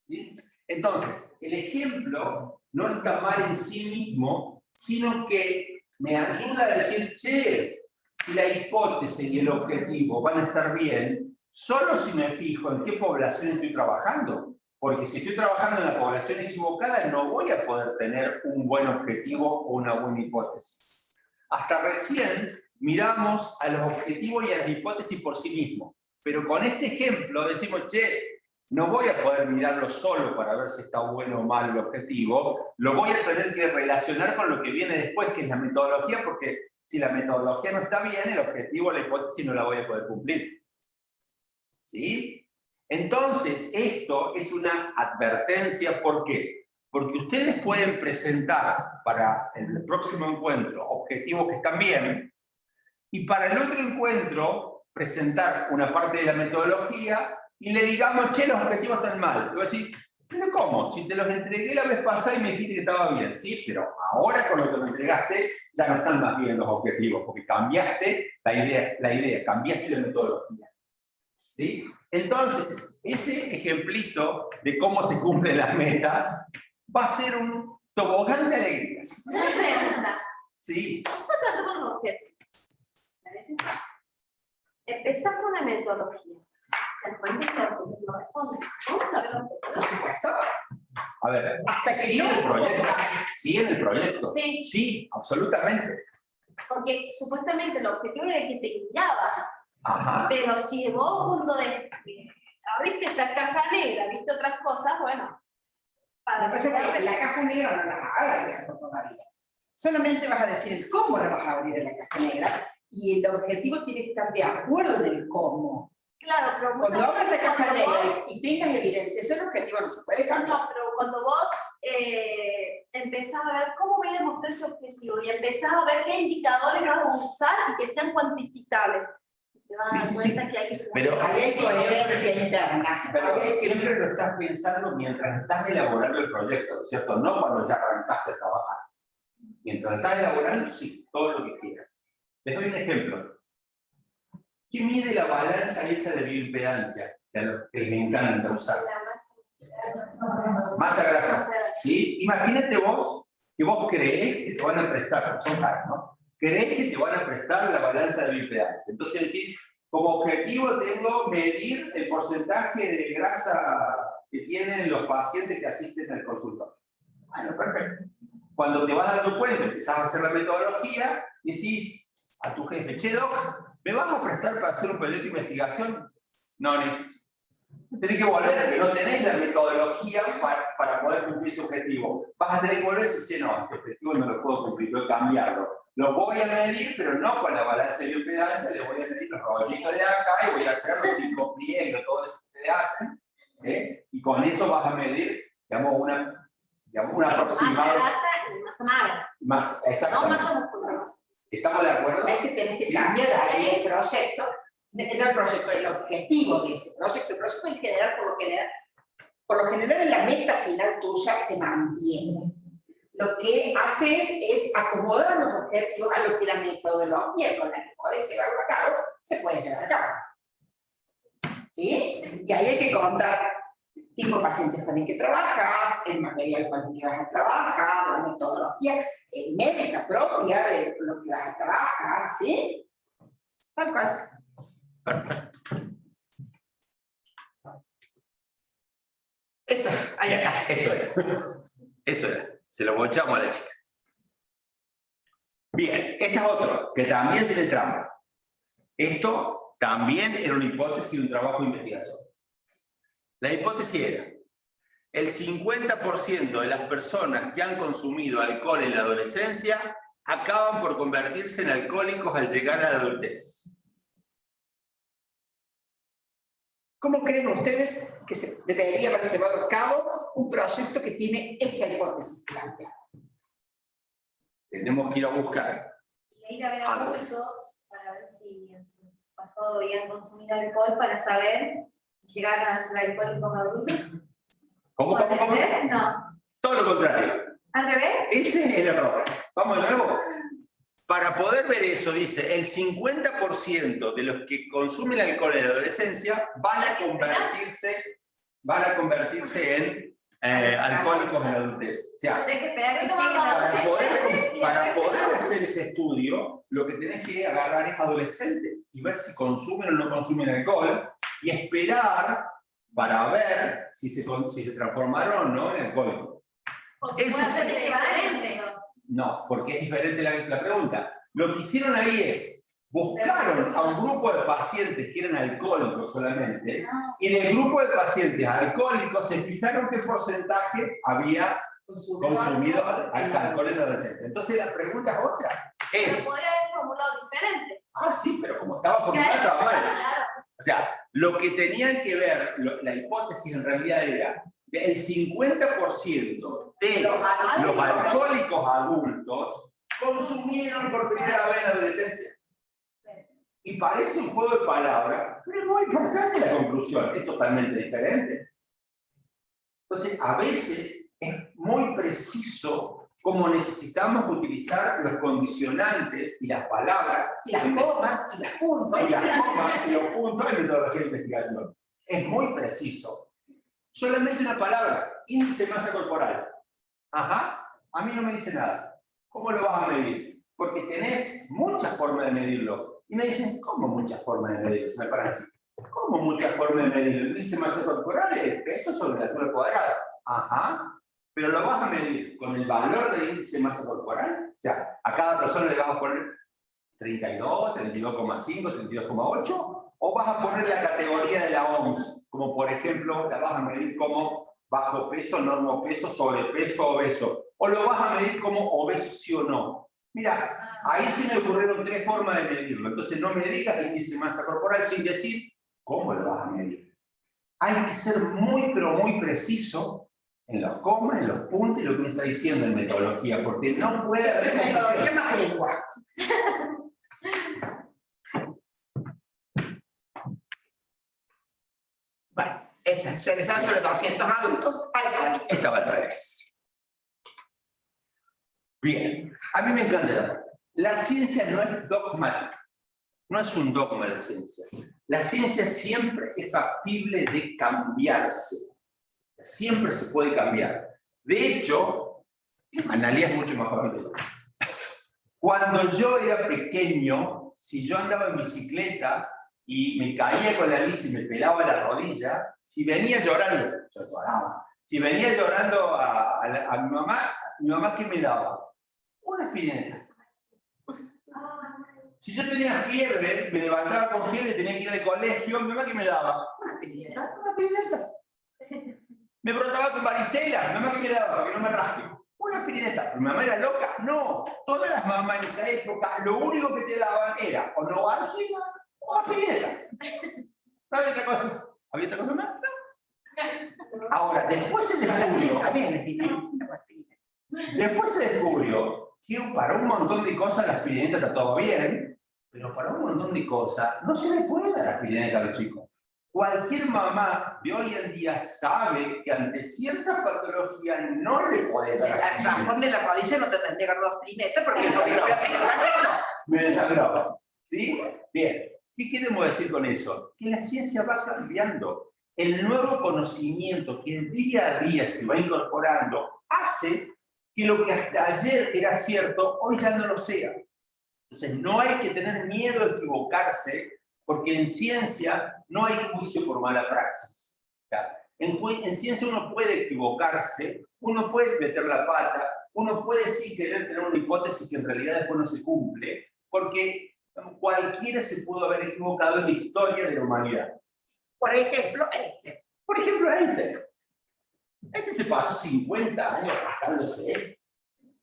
¿Sí? Entonces, el ejemplo no está mal en sí mismo, sino que me ayuda a decir, che, la hipótesis y el objetivo van a estar bien, solo si me fijo en qué población estoy trabajando. Porque si estoy trabajando en la población equivocada, no voy a poder tener un buen objetivo o una buena hipótesis. Hasta recién miramos a los objetivos y a las hipótesis por sí mismos. Pero con este ejemplo decimos, che, no voy a poder mirarlo solo para ver si está bueno o mal el objetivo, lo voy a tener que relacionar con lo que viene después, que es la metodología, porque Si la metodología no está bien, el objetivo, la hipótesis no la voy a poder cumplir. ¿Sí? Entonces, esto es una advertencia. ¿Por qué? Porque ustedes pueden presentar para el próximo encuentro objetivos que están bien, y para el otro encuentro presentar una parte de la metodología y le digamos, che, los objetivos están mal. Y voy a decir, ¿pero cómo? Si te los entregué la vez pasada y me dijiste que estaba bien. Sí, pero ahora con lo que me entregaste ya no están más bien los objetivos, porque cambiaste la idea, cambiaste la metodología. ¿Sí? Entonces, ese ejemplito de cómo se cumplen las metas va a ser un tobogán de alegrías. Una pregunta. Sí. Vamos a tratar con los objetivos. Empezás con la metodología. Te cuentas que los objetivos no responden. Vamos a ver los objetivos. Por supuesto. A ver, Hasta que sí no en el proyecto. pongas. Sí en el proyecto. Sí. Sí, absolutamente. Porque supuestamente el objetivo era el que te guiaba. Ajá. Pero si vos cuando abriste esta caja negra, viste otras cosas, bueno. Lo Para que pasa es que la caja negra no la vas a abrir todavía. Solamente vas a decir el cómo la vas a abrir en la caja negra y el objetivo tiene que estar de acuerdo en el cómo. Claro, pero Cuando muchas abras la veces caja cuando negra vos- y tengas evidencia, ese objetivo no se puede cambiar. No, pero cuando vos empezás a ver cómo voy a demostrar ese objetivo y empezás a ver qué indicadores vas a usar y que sean cuantificables, te vas a dar Sí, sí, cuenta sí. que hay que Pero Ahí hay coherencia interna. Pero siempre lo estás pensando mientras estás elaborando el proyecto, ¿no es cierto? No cuando ya arrancaste a trabajar. Mientras estás elaborando, sí, todo lo que quieras. Les doy un ejemplo. ¿Quién mide la balanza esa de bioimpedancia? Que a los que les encanta usar. Masa grasa. ¿Sí? Imagínate vos que vos creés que te van a prestar, son caras, ¿no? Creés que te van a prestar la balanza de bioimpedancia. Entonces decís, como objetivo tengo medir el porcentaje de grasa que tienen los pacientes que asisten al consultorio. Bueno, perfecto. Cuando te vas dando cuenta, empezás a hacer la metodología, decís a tu jefe, che, Doc, ¿me vas a prestar para hacer un proyecto de investigación? No, tenés que volver, que no tenés la metodología para poder cumplir ese objetivo. Vas a tener que volver y decir, che, no, este objetivo no lo puedo cumplir, tengo que cambiarlo. Lo voy a medir, pero no con la balanza de bioimpedancia, le voy a medir los rollitos de acá y voy a hacer los 5 pliegues, todo eso que ustedes hacen, y con eso vas a medir, digamos, un aproximado. Masa grasa y masa magra. Más, No exactamente. masa muscular. ¿Estamos de acuerdo? Es que tenés que Sí. cambiar ahí el proyecto, no el proyecto, el objetivo de ese proyecto. El proyecto en general, por lo general en la meta final tuya se mantiene. Lo que haces es acomodar los objetivos a lo que la metodología con la que podés llevarlo a cabo se puede llevar a cabo. ¿Sí? Y ahí hay que contar tipo de pacientes con el que trabajas, el material con el que vas a trabajar, la metodología médica propia de lo que vas a trabajar, ¿sí? Tal cual. Perfecto. Eso, ahí está. Eso era. Eso era. Se lo bochamos a la chica. Bien, esta es otra, que también tiene trampa. Esto también era una hipótesis de un trabajo de investigación. La hipótesis era, el 50% de las personas que han consumido alcohol en la adolescencia acaban por convertirse en alcohólicos al llegar a la adultez. ¿Cómo creen ustedes que se debería haber llevado a cabo un proyecto que tiene esa hipótesis planteada? Tenemos que ir a buscar. Y ir a ver adultos para ver si en su pasado habían consumido alcohol para saber si llegaron a ser alcohólicos adultos. ¿Cómo? ¿Puede ser? No. Todo lo contrario. ¿Al revés? Ese es el error. Vamos de nuevo. Para poder ver eso, dice, el 50% de los que consumen alcohol en la adolescencia van a convertirse en alcohólicos en la adultez. O sea, Tenés que esperar que lleguen a para poder hacer ese estudio, lo que tenés que agarrar es adolescentes y ver si consumen o no consumen alcohol y esperar para ver si se transformaron o no en alcohólicos. O si Ese puede ser es diferente. No, porque es diferente la pregunta. Lo que hicieron ahí es, buscaron a un grupo de pacientes que eran alcohólicos solamente, y en el grupo de pacientes alcohólicos se fijaron qué porcentaje había consumido alcohol en la adolescencia. Entonces la pregunta es otra. Es, Podría haber formulado diferente. Ah, sí, pero como estaba formulado, estaba mal. O sea, lo que tenían que ver, la hipótesis en realidad era que el 50% de los alcohólicos adultos consumieron por primera vez en la adolescencia. Y parece un juego de palabras, pero es muy importante la conclusión, es totalmente diferente. Entonces, a veces es muy preciso cómo necesitamos utilizar los condicionantes y las palabras, Y las comas y las puntos. y las comas y los puntos en metodología de investigación. Es muy preciso. Solamente una palabra, índice de masa corporal. Ajá, a mí no me dice nada. ¿Cómo lo vas a medir? Porque tenés muchas formas de medirlo. Y me dicen, ¿cómo muchas formas de medirlo? Se me paran así. ¿Cómo muchas formas de medirlo? El índice de masa corporal es peso sobre la altura cuadrada. Ajá. Pero lo vas a medir con el valor del índice de masa corporal. O sea, a cada persona le vas a poner 32, 32,5, 32,8. O vas a poner la categoría de la OMS. Como por ejemplo, la vas a medir como bajo peso, normopeso, sobrepeso, obeso. O lo vas a medir como obeso sí o no. Mira, ahí se me ocurrieron 3 formas de medirlo. Entonces no me digas el índice de masa corporal sin decir cómo lo vas a medir. Hay que ser muy, pero muy preciso en los comas, en los puntos y lo que uno está diciendo en metodología, porque no puede haber Metodología más lengua. Bueno, esa, realizada sobre 200 adultos alcohólicos. Estaba al revés. Bien, a mí me encanta. La ciencia no es dogmática. No es un dogma la ciencia. La ciencia siempre es factible de cambiarse. Siempre se puede cambiar. De hecho, Analía es mucho más joven que yo. Cuando yo era pequeño, si yo andaba en bicicleta y me caía con la bici y me pelaba la rodilla, si venía llorando, yo lloraba. Si venía llorando a mi mamá, ¿qué me daba? Una aspirineta. Si yo tenía fiebre, me levantaba con fiebre, tenía que ir al colegio, mi mamá, ¿qué me daba? Una aspirineta. Una aspirineta. Me brotaba con varicela, mi mamá, ¿qué me daba? Para que no me rasque. Una aspirineta. ¿Mi mamá era loca? No. Todas las mamás en esa época, lo único que te daban era o novalgina o aspirineta. ¿No había otra cosa? ¿Había otra cosa más? Ahora, después se descubrió que para un montón de cosas la aspirineta está todo bien, pero para un montón de cosas no se le puede dar aspirineta a los chicos. Cualquier mamá de hoy en día sabe que ante ciertas patologías no le puede dar El aspirineta. raspón de la rodilla no te tendría que dar 2 aspirinetas porque eso Me desangró. ¿Sí? Bien. ¿Qué queremos decir con eso? Que la ciencia va cambiando. El nuevo conocimiento que día a día se va incorporando hace que lo que hasta ayer era cierto, hoy ya no lo sea. Entonces, no hay que tener miedo a equivocarse, porque en ciencia no hay juicio por mala praxis. En ciencia uno puede equivocarse, uno puede meter la pata, uno puede sí querer tener una hipótesis que en realidad después no se cumple, porque cualquiera se pudo haber equivocado en la historia de la humanidad. Por ejemplo, este. Por ejemplo, este se pasó 50 años rascándose,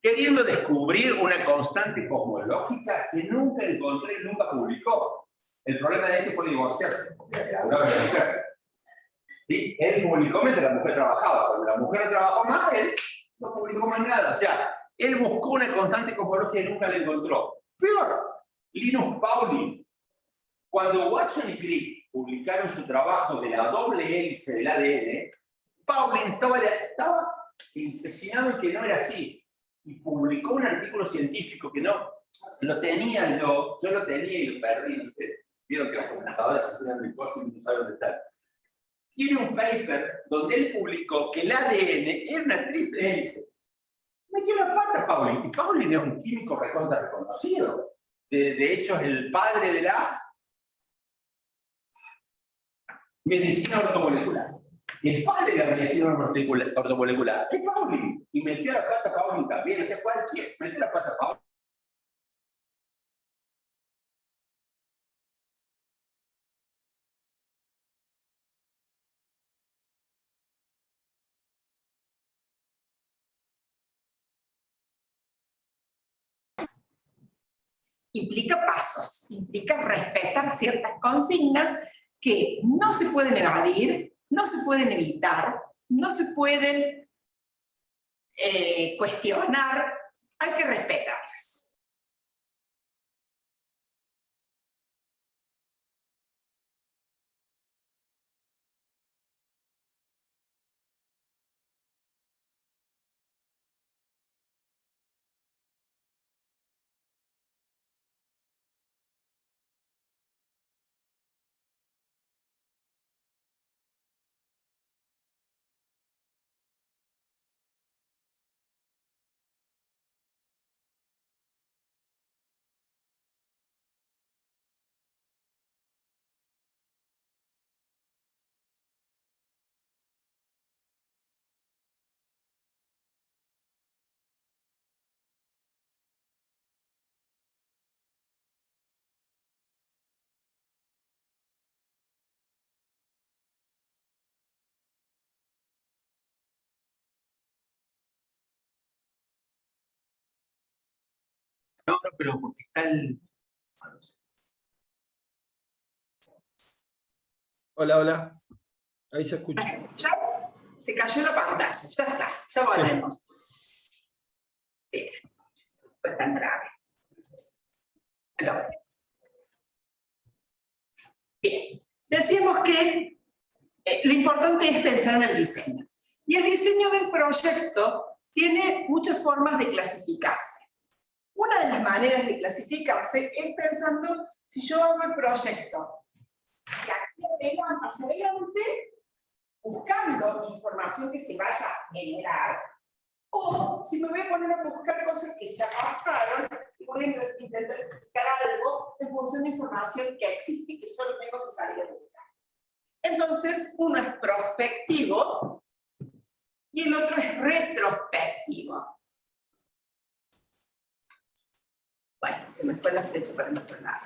queriendo descubrir una constante cosmológica que nunca encontró y nunca publicó. El problema de este fue divorciarse, porque hablaba de la mujer. ¿Sí? Él publicó mientras la mujer trabajaba. Cuando la mujer no trabajó más, él no publicó más nada. O sea, él buscó una constante cosmológica y nunca la encontró. Peor, Linus Pauling. Cuando Watson y Crick publicaron su trabajo de la doble hélice del ADN, Pauling estaba empecinado en que no era así. Y publicó un artículo científico que no lo tenía yo lo tenía y lo perdí, no sé. Vieron que las computadoras se tiran de cosas y no saben dónde están. Tiene un paper donde él publicó que el ADN era una triple hélice. Metió la pata Pauling, y Pauling es un químico reconocido. De hecho, es el padre de la medicina ortomolecular. El padre de la medicina ortomolecular es Pauling. Y metió la pata Pauling también. Ese cualquier, metió la pata Pauling. implica pasos, implica respetar ciertas consignas que no se pueden evadir, no se pueden evitar, no se pueden cuestionar, hay que respetarlas. No, no, pero porque está el... ah, no sé. Hola, hola. Ahí se escucha. Ya se cayó la pantalla, ya está, ya volvemos. Sí, no fue tan grave. Entonces, bien, decíamos que lo importante es pensar en el diseño. Y el diseño del proyecto tiene muchas formas de clasificarse. Una de las maneras de clasificarse es pensando, si yo hago el proyecto, de aquí hacia adelante, buscando información que se vaya a generar, o si me voy a poner a buscar cosas que ya pasaron, y voy a intentar buscar algo en función de información que existe y que solo tengo que salir a buscar. Entonces, uno es prospectivo y el otro es retrospectivo. Bueno, se me fue la flecha para el otro lado.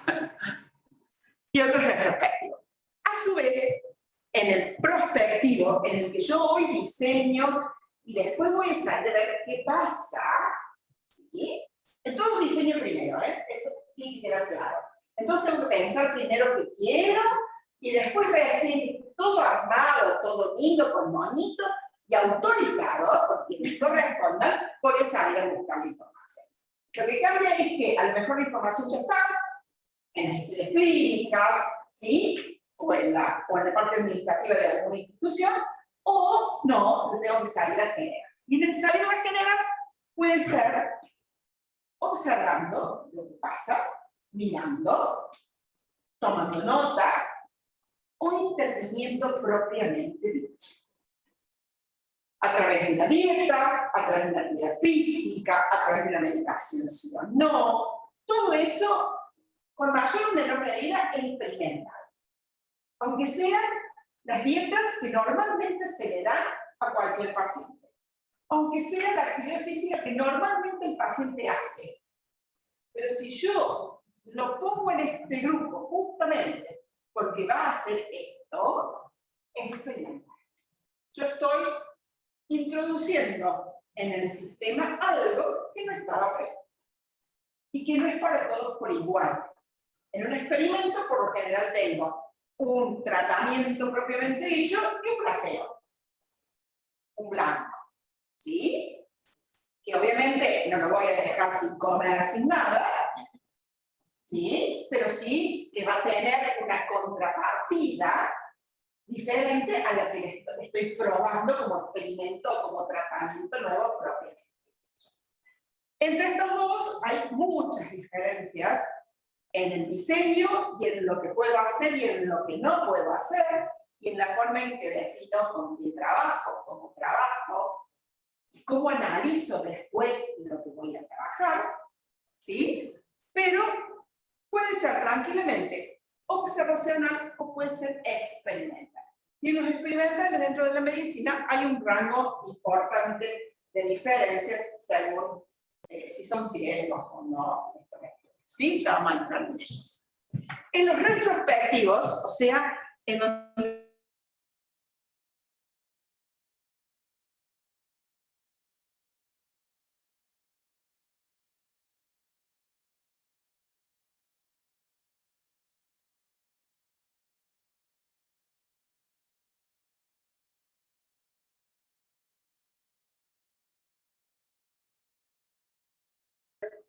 Y otro es retrospectivo. A su vez, en el prospectivo, en el que yo hoy diseño y después voy a salir a ver qué pasa, ¿sí? Entonces diseño primero, esto tiene que quedar claro. Entonces tengo que pensar primero qué quiero y después recién todo armado, todo lindo, con monito y autorizado por quienes correspondan, voy a salir a buscar la información. Lo que cambia es que a lo mejor la información ya está en las historias clínicas, ¿sí? O en la parte administrativa de alguna institución, o no, lo tengo que salir a generar. Y en el salir a generar puede ser observando lo que pasa, mirando, tomando nota, o interviniendo propiamente dicho. A través de la dieta, a través de la actividad física, a través de la medicación, sí o no. Todo eso, con mayor o menor medida, es experimental. Aunque sean las dietas que normalmente se le dan a cualquier paciente. Aunque sea la actividad física que normalmente el paciente hace. Pero si yo lo pongo en este grupo justamente porque va a hacer esto, es experimental. Yo estoy introduciendo en el sistema algo que no estaba previsto y que no es para todos por igual. En un experimento, por lo general, tengo un tratamiento propiamente dicho y un placebo, un blanco, ¿sí? Que obviamente no lo voy a dejar sin comer, sin nada, ¿sí? Pero sí que va a tener una contrapartida diferente a la que le estoy probando como experimento o como tratamiento nuevo propio. Entre estos dos hay muchas diferencias en el diseño y en lo que puedo hacer y en lo que no puedo hacer y en la forma en que defino con quién trabajo, cómo trabajo y cómo analizo después lo que voy a trabajar, ¿sí? Pero puede ser tranquilamente observacional o puede ser experimental. Y en los experimentales dentro de la medicina hay un rango importante de diferencias según si son ciegos o no. ¿Sí? Ya vamos a entrar en ellos. En los retrospectivos, o sea, en donde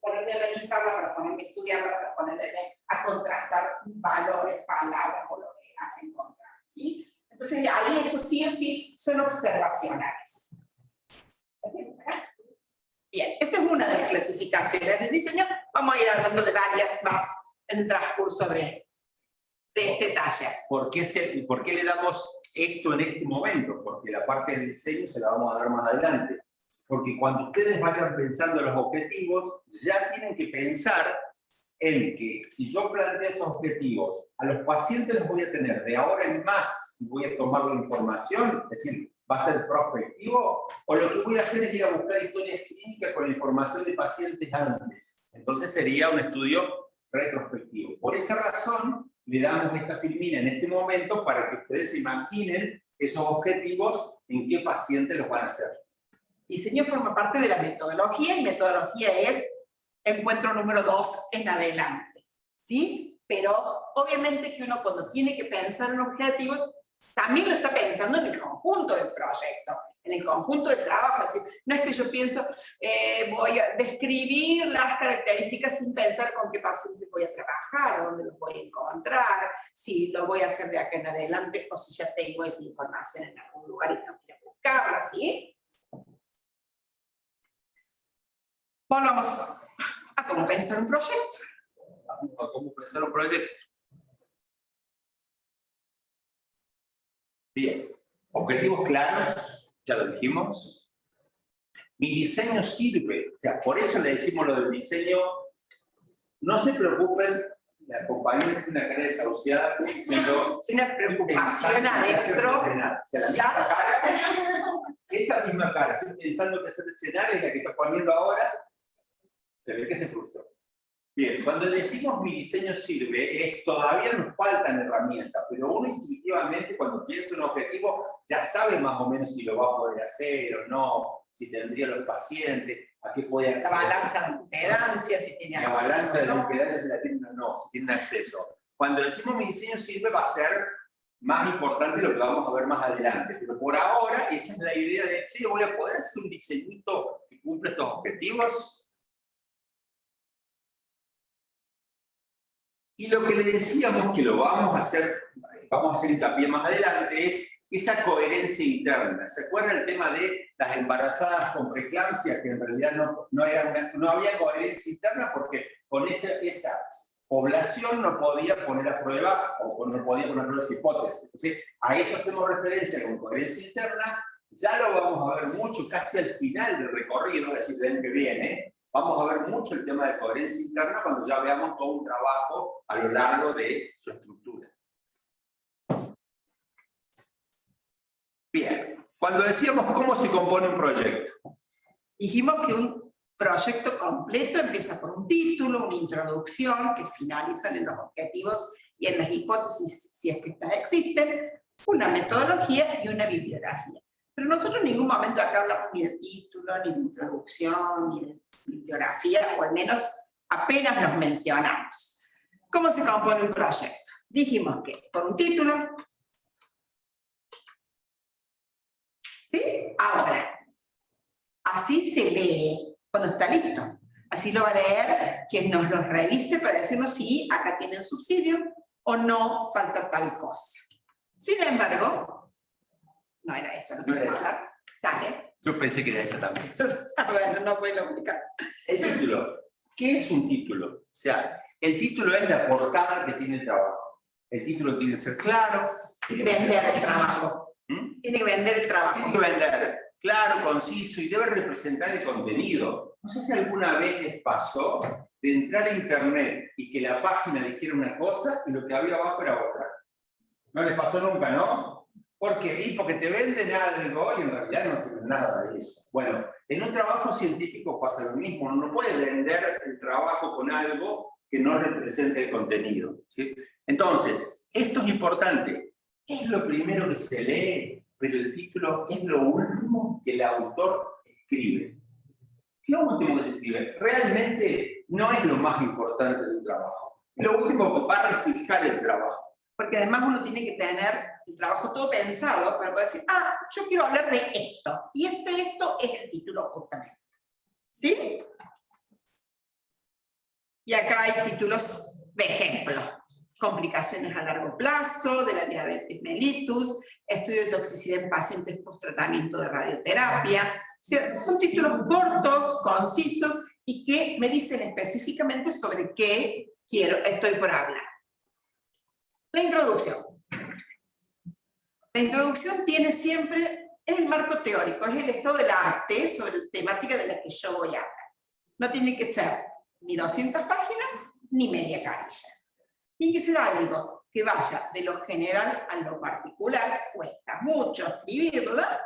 ponerme a realizarla, para ponerme a estudiarla, para ponerme a contrastar valores, palabras o lo que haya encontrado, ¿sí? Entonces ahí eso sí o sí son observacionales. Bien, esa es una de las clasificaciones del diseño. Vamos a ir hablando de varias más en el transcurso de este taller. ¿Por qué le damos esto en este momento? Porque la parte del diseño se la vamos a dar más adelante. Porque cuando ustedes vayan pensando los objetivos, ya tienen que pensar en que si yo planteo estos objetivos, a los pacientes los voy a tener de ahora en más y voy a tomar la información, es decir, va a ser prospectivo, o lo que voy a hacer es ir a buscar historias clínicas con la información de pacientes antes. Entonces sería un estudio retrospectivo. Por esa razón, le damos esta filmina en este momento para que ustedes se imaginen esos objetivos, en qué pacientes los van a hacer. Diseño forma parte de la metodología, y metodología es encuentro número 2 en adelante, ¿sí? Pero obviamente que uno cuando tiene que pensar en un objetivo, también lo está pensando en el conjunto del proyecto, en el conjunto del trabajo. Así, no es que yo pienso, voy a describir las características sin pensar con qué pacientes voy a trabajar, dónde los voy a encontrar, si lo voy a hacer de acá en adelante, o si ya tengo esa información en algún lugar y tengo que ir a buscarla, ¿sí? Volvamos a cómo pensar un proyecto. A cómo pensar un proyecto. Bien, objetivos claros, ya lo dijimos. Mi diseño sirve, o sea, por eso le decimos lo del diseño. No se preocupen, la compañía tiene una cara desahuciada diciendo Una preocupación adentro. Esa misma cara, estoy pensando que hacer escenario es la que está poniendo ahora, se ve que se frustró. Bien, cuando decimos mi diseño sirve, todavía nos faltan herramientas, pero uno intuitivamente cuando piensa un objetivo ya sabe más o menos si lo va a poder hacer o no, si tendría los pacientes, a qué puede acceder. La balanza de impedancia, si tiene acceso. La balanza de impedancia, si la tienen o no, si tienen acceso. Cuando decimos mi diseño sirve, va a ser más importante lo que vamos a ver más adelante, pero por ahora esa es la idea de, sí, voy a poder hacer un diseñito que cumpla estos objetivos. Y lo que le decíamos que lo vamos a hacer hincapié más adelante, es esa coherencia interna. ¿Se acuerdan el tema de las embarazadas con preeclampsia? Que en realidad no había coherencia interna porque con esa población no podía poner a prueba, o no podía poner a prueba esa hipótesis. Entonces, a eso hacemos referencia con coherencia interna. Ya lo vamos a ver mucho, casi al final del recorrido, es decir, del que viene. Vamos a ver mucho el tema de coherencia interna cuando ya veamos todo un trabajo a lo largo de su estructura. Bien, cuando decíamos cómo se compone un proyecto. Dijimos que un proyecto completo empieza por un título, una introducción, que finalizan en los objetivos y en las hipótesis, si es que estas existen, una metodología y una bibliografía. Pero nosotros en ningún momento acá hablamos ni de título, ni de introducción, ni de bibliografía, o al menos apenas los mencionamos. ¿Cómo se compone un proyecto? Dijimos que por un título. ¿Sí? Ahora, así se lee cuando está listo. Así lo va a leer quien nos lo revise para decirnos si acá tienen subsidio o no, falta tal cosa. Sin embargo, no era eso lo que iba a pasar. Dale. Yo pensé que era esa también. Bueno, no soy la única. El título. ¿Qué es un título? O sea, el título es la portada que tiene el trabajo. El título tiene que ser claro. Tiene que vender el trabajo. Tiene que vender el trabajo. Tiene que vender claro, conciso y debe representar el contenido. No sé si alguna vez les pasó de entrar a internet y que la página dijera una cosa y lo que había abajo era otra. No les pasó nunca, ¿no? ¿Por qué? Y porque te venden algo y en realidad no tienen nada de eso. Bueno, en un trabajo científico pasa lo mismo. Uno no puede vender el trabajo con algo que no represente el contenido, ¿sí? Entonces, esto es importante. Es lo primero que se lee, pero el título es lo último que el autor escribe. Lo último que se escribe. Realmente no es lo más importante del trabajo. Es lo último que va a reflejar el trabajo. Porque además uno tiene que tener el trabajo todo pensado para poder decir, yo quiero hablar de esto. Y esto es el título justamente. ¿Sí? Y acá hay títulos de ejemplo. Complicaciones a largo plazo de la diabetes mellitus, estudio de toxicidad en pacientes post-tratamiento de radioterapia. Son títulos cortos, concisos y que me dicen específicamente sobre qué estoy por hablar. La introducción. La introducción tiene siempre el marco teórico, es el estado del arte sobre la temática de la que yo voy a hablar. No tiene que ser ni 200 páginas ni media carilla. Tiene que ser algo que vaya de lo general a lo particular, cuesta mucho escribirla,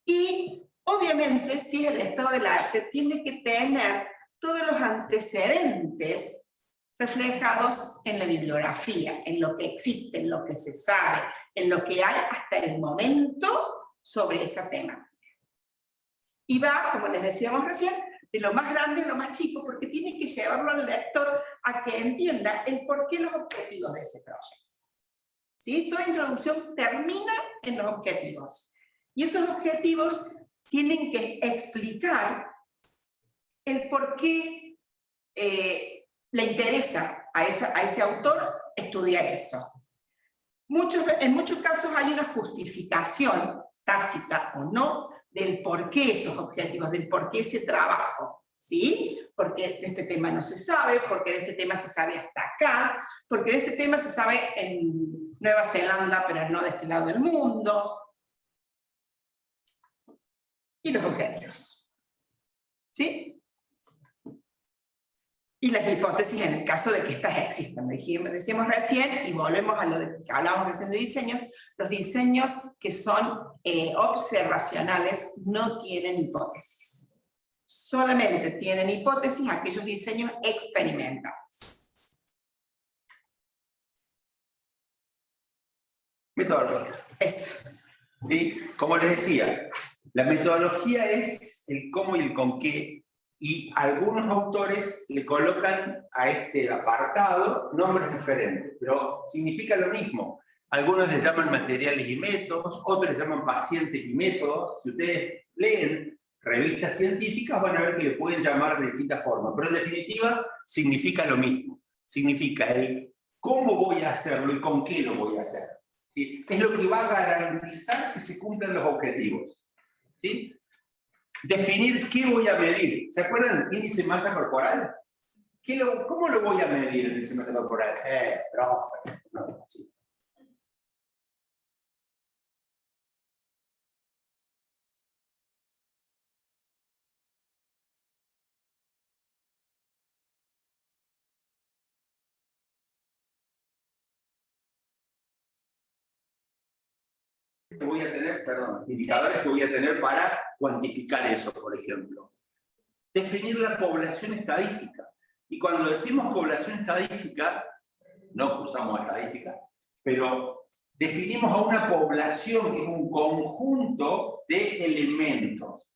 y obviamente si es el estado del arte tiene que tener todos los antecedentes reflejados en la bibliografía, en lo que existe, en lo que se sabe, en lo que hay hasta el momento sobre esa temática. Y va, como les decíamos recién, de lo más grande a lo más chico, porque tiene que llevarlo al lector a que entienda el porqué y los objetivos de ese proyecto. ¿Sí? Toda introducción termina en los objetivos. Y esos objetivos tienen que explicar el por qué le interesa a ese autor estudiar eso. En muchos casos hay una justificación, tácita o no, del por qué esos objetivos, del por qué ese trabajo, ¿sí? Porque de este tema no se sabe, porque de este tema se sabe hasta acá, porque de este tema se sabe en Nueva Zelanda, pero no de este lado del mundo. Y los objetivos, ¿sí? Y las hipótesis en el caso de que estas existan. Decíamos recién, y volvemos a lo que hablábamos recién de diseños, los diseños que son observacionales no tienen hipótesis. Solamente tienen hipótesis aquellos diseños experimentales. Metodología. Eso. ¿Sí? Como les decía, la metodología es el cómo y el con qué, y algunos autores le colocan a este apartado nombres diferentes, pero significa lo mismo. Algunos le llaman materiales y métodos, otros le llaman pacientes y métodos. Si ustedes leen revistas científicas van a ver que le pueden llamar de distintas formas, pero en definitiva significa lo mismo. Significa el cómo voy a hacerlo y con qué lo voy a hacer. ¿Sí? Es lo que va a garantizar que se cumplan los objetivos. ¿Sí? Definir qué voy a medir. ¿Se acuerdan del índice de masa corporal? ¿Cómo lo voy a medir el índice de masa corporal? Profe. No, sí. Voy a tener, indicadores que voy a tener para cuantificar eso, por ejemplo. Definir la población estadística. Y cuando decimos población estadística, no cursamos estadística, pero definimos a una población que es un conjunto de elementos.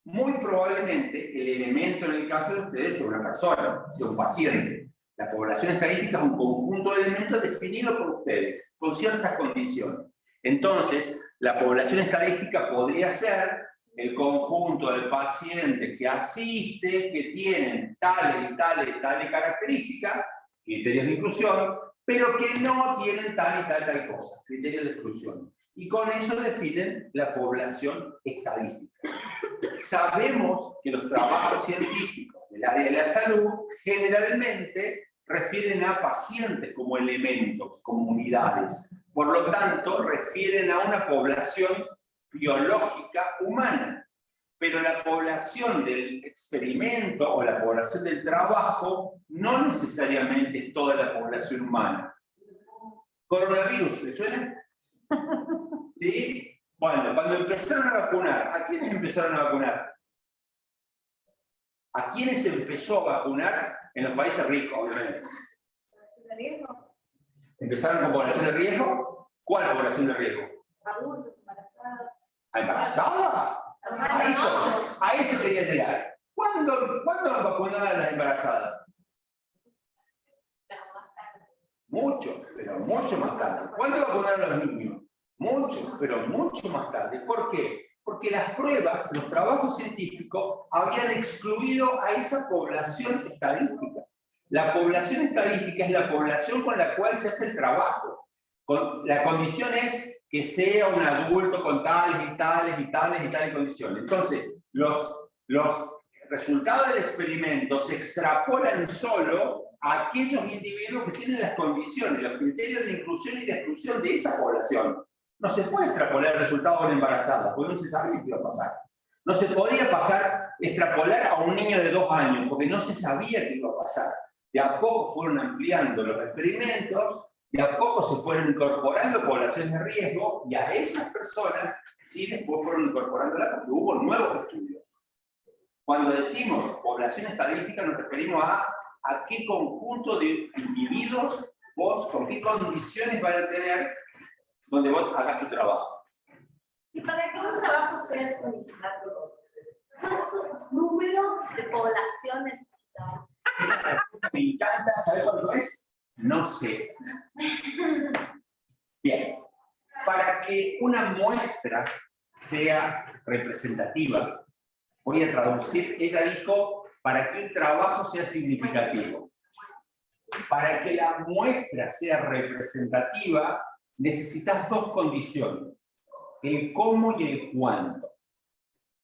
Muy probablemente el elemento en el caso de ustedes sea una persona, sea un paciente. La población estadística es un conjunto de elementos definido por ustedes, con ciertas condiciones. Entonces, la población estadística podría ser el conjunto de pacientes que asiste, que tienen tales y tales características, criterios de inclusión, pero que no tienen tal y tal cosa, criterios de exclusión. Y con eso definen la población estadística. Sabemos que los trabajos científicos del área de la salud generalmente refieren a pacientes como elementos, como unidades. Por lo tanto, refieren a una población biológica humana. Pero la población del experimento o la población del trabajo no necesariamente es toda la población humana. ¿Coronavirus, ¿le suena? ¿Sí? Bueno, cuando empezaron a vacunar, ¿a quiénes empezaron a vacunar? ¿A quiénes se empezó a vacunar? En los países ricos, obviamente. ¿Población de riesgo? ¿Empezaron con población de riesgo? ¿Cuál población de riesgo? Adultos, embarazadas. ¿A embarazada? A eso quería llegar. ¿Cuándo vacunaban a las embarazadas? Mucho, pero mucho más tarde. ¿Cuándo vacunaron a los niños? Mucho, pero mucho más tarde. ¿Por qué? Porque las pruebas, los trabajos científicos habían excluido a esa población estadística. La población estadística es la población con la cual se hace el trabajo. La condición es que sea un adulto con tales y tales y tales y tales condiciones. Entonces, los resultados del experimento se extrapolan solo a aquellos individuos que tienen las condiciones, los criterios de inclusión y de exclusión de esa población. No se puede extrapolar el resultado de una embarazada, porque no se sabía qué iba a pasar. No se podía extrapolar a un niño de 2 años, porque no se sabía qué iba a pasar. De a poco fueron ampliando los experimentos, de a poco se fueron incorporando poblaciones de riesgo, y a esas personas sí después fueron incorporándolas porque hubo nuevos estudios. Cuando decimos población estadística nos referimos a qué conjunto de individuos vos, con qué condiciones van a tener donde vos hagas tu trabajo. Y para que un trabajo sea significativo, ¿cuánto número de población necesitamos? Me encanta, ¿sabes cuánto es? No sé. Bien, para que una muestra sea representativa, voy a traducir, ella dijo, para que el trabajo sea significativo. Para que la muestra sea representativa, necesitas 2 condiciones, el cómo y el cuánto.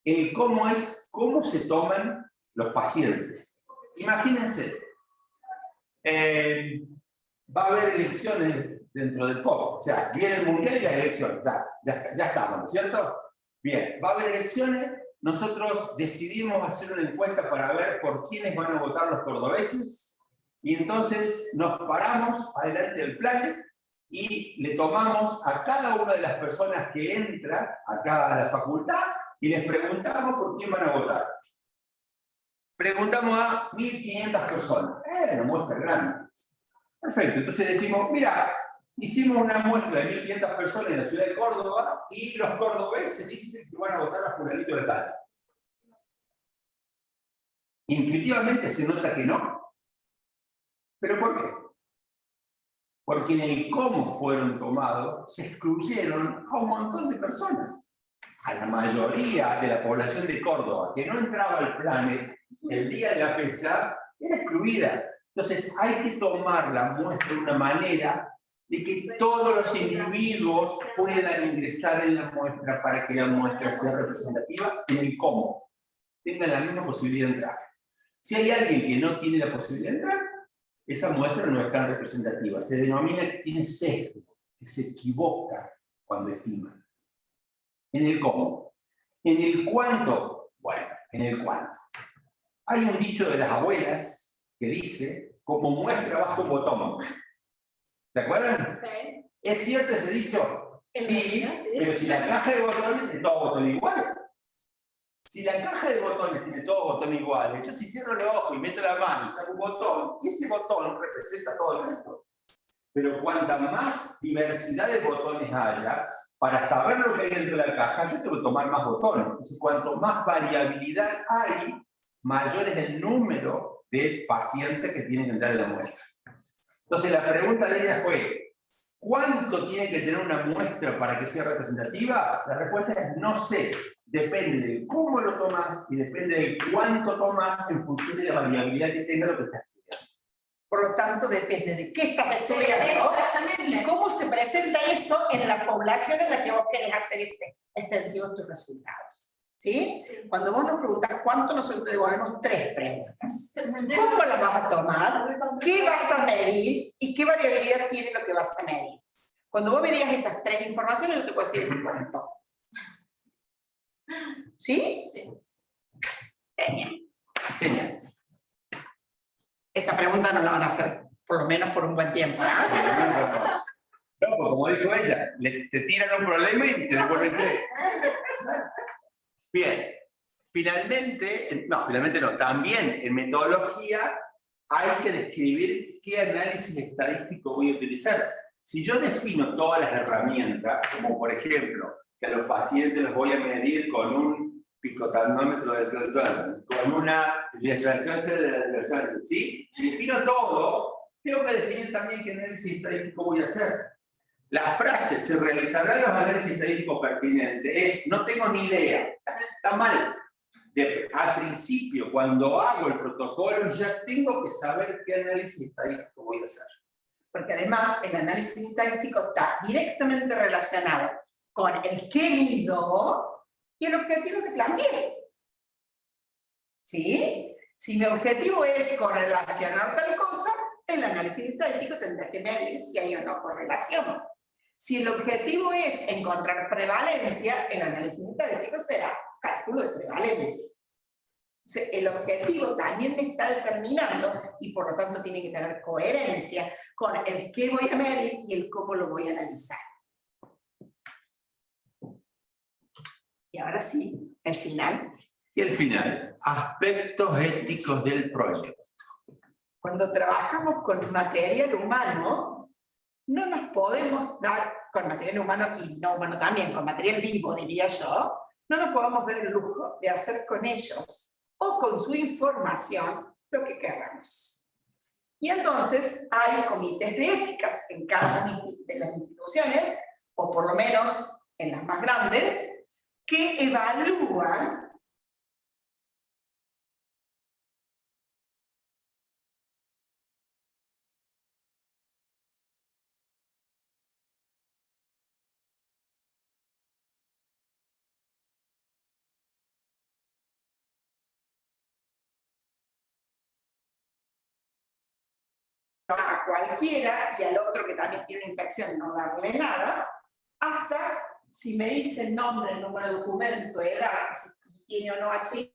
El cómo es cómo se toman los pacientes. Imagínense, va a haber elecciones dentro del poco, o sea, viene el mundial y las elecciones, ya estamos, ¿no es cierto? Bien, va a haber elecciones, nosotros decidimos hacer una encuesta para ver por quiénes van a votar los cordobeses, y entonces nos paramos adelante del plan y le tomamos a cada una de las personas que entra acá a la facultad y les preguntamos por quién van a votar. Preguntamos a 1.500 personas. Una muestra grande. Perfecto, entonces decimos, mira, hicimos una muestra de 1.500 personas en la ciudad de Córdoba y los cordobeses dicen que van a votar a fulanito de tal. Intuitivamente se nota que no. ¿Pero por qué? Porque en el cómo fueron tomados se excluyeron a un montón de personas. A la mayoría de la población de Córdoba que no entraba al Planet el día de la fecha era excluida. Entonces hay que tomar la muestra de una manera de que todos los individuos puedan ingresar en la muestra para que la muestra sea representativa en el cómo. Tengan la misma posibilidad de entrar. Si hay alguien que no tiene la posibilidad de entrar, esa muestra no es tan representativa. Se denomina que tiene sesgo, que se equivoca cuando estima. En el cómo. En el cuánto, bueno, en el cuánto. Hay un dicho de las abuelas que dice, como muestra bajo un botón. ¿Se acuerdan? Sí. ¿Es cierto ese dicho? Sí, pero si la caja de botones tiene todos botones iguales. Si la caja de botones tiene todos botones iguales, yo si cierro los ojos y meto la mano y saco un botón, ese botón representa todo el resto. Pero cuanta más diversidad de botones haya, para saber lo que hay dentro de la caja, yo tengo que tomar más botones. Entonces, cuanto más variabilidad hay, mayor es el número de pacientes que tienen que entrar en la muestra. Entonces, la pregunta de ella fue, ¿cuánto tiene que tener una muestra para que sea representativa? La respuesta es no sé. Depende de cómo lo tomas y depende de cuánto tomas en función de la variabilidad que tenga lo que estás estudiando. Por lo tanto, depende de qué estás estudiando y cómo se presenta eso en la población en la que vos querés hacer extensivos tus resultados. ¿Sí? Cuando vos nos preguntás cuánto, nosotros te devolvemos 3 preguntas. ¿Cómo las vas a tomar? ¿Qué vas a medir? ¿Y qué variabilidad tiene lo que vas a medir? Cuando vos me digas esas 3 informaciones, yo te puedo decir cuánto. ¿Sí? Sí. Genial. Esa pregunta no la van a hacer, por lo menos por un buen tiempo. No, pues como dijo ella, te tiran un problema y te devuelven 3. Bien, finalmente no, también en metodología hay que describir qué análisis estadístico voy a utilizar. Si yo defino todas las herramientas, como por ejemplo, que a los pacientes los voy a medir con un picotanómetro del clonal, con una desviación de la desviación, ¿sí? Defino todo, tengo que definir también qué análisis estadístico voy a hacer. La frase, se realizarán los análisis estadísticos pertinentes, es, no tengo ni idea. Está mal. al principio, cuando hago el protocolo, ya tengo que saber qué análisis estadístico voy a hacer. Porque además el análisis estadístico está directamente relacionado con el qué mido y el objetivo que planteé. ¿Sí? Si mi objetivo es correlacionar tal cosa, el análisis estadístico tendrá que medir si hay o no correlación. Si el objetivo es encontrar prevalencia, el análisis estadístico será cálculo de prevalencia. Entonces, el objetivo también me está determinando y por lo tanto tiene que tener coherencia con el qué voy a medir y el cómo lo voy a analizar. Y ahora sí, el final. Y el final, aspectos éticos del proyecto. Cuando trabajamos con material humano, no nos podemos dar, con material humano y no humano también, con material vivo diría yo, no nos podemos dar el lujo de hacer con ellos o con su información lo que queramos. Y entonces hay comités de éticas en cada una de las instituciones, o por lo menos en las más grandes, que evalúan a cualquiera y al otro que también tiene una infección no darle nada, hasta si me dice el nombre, el número de documento, edad, si tiene o no HIV.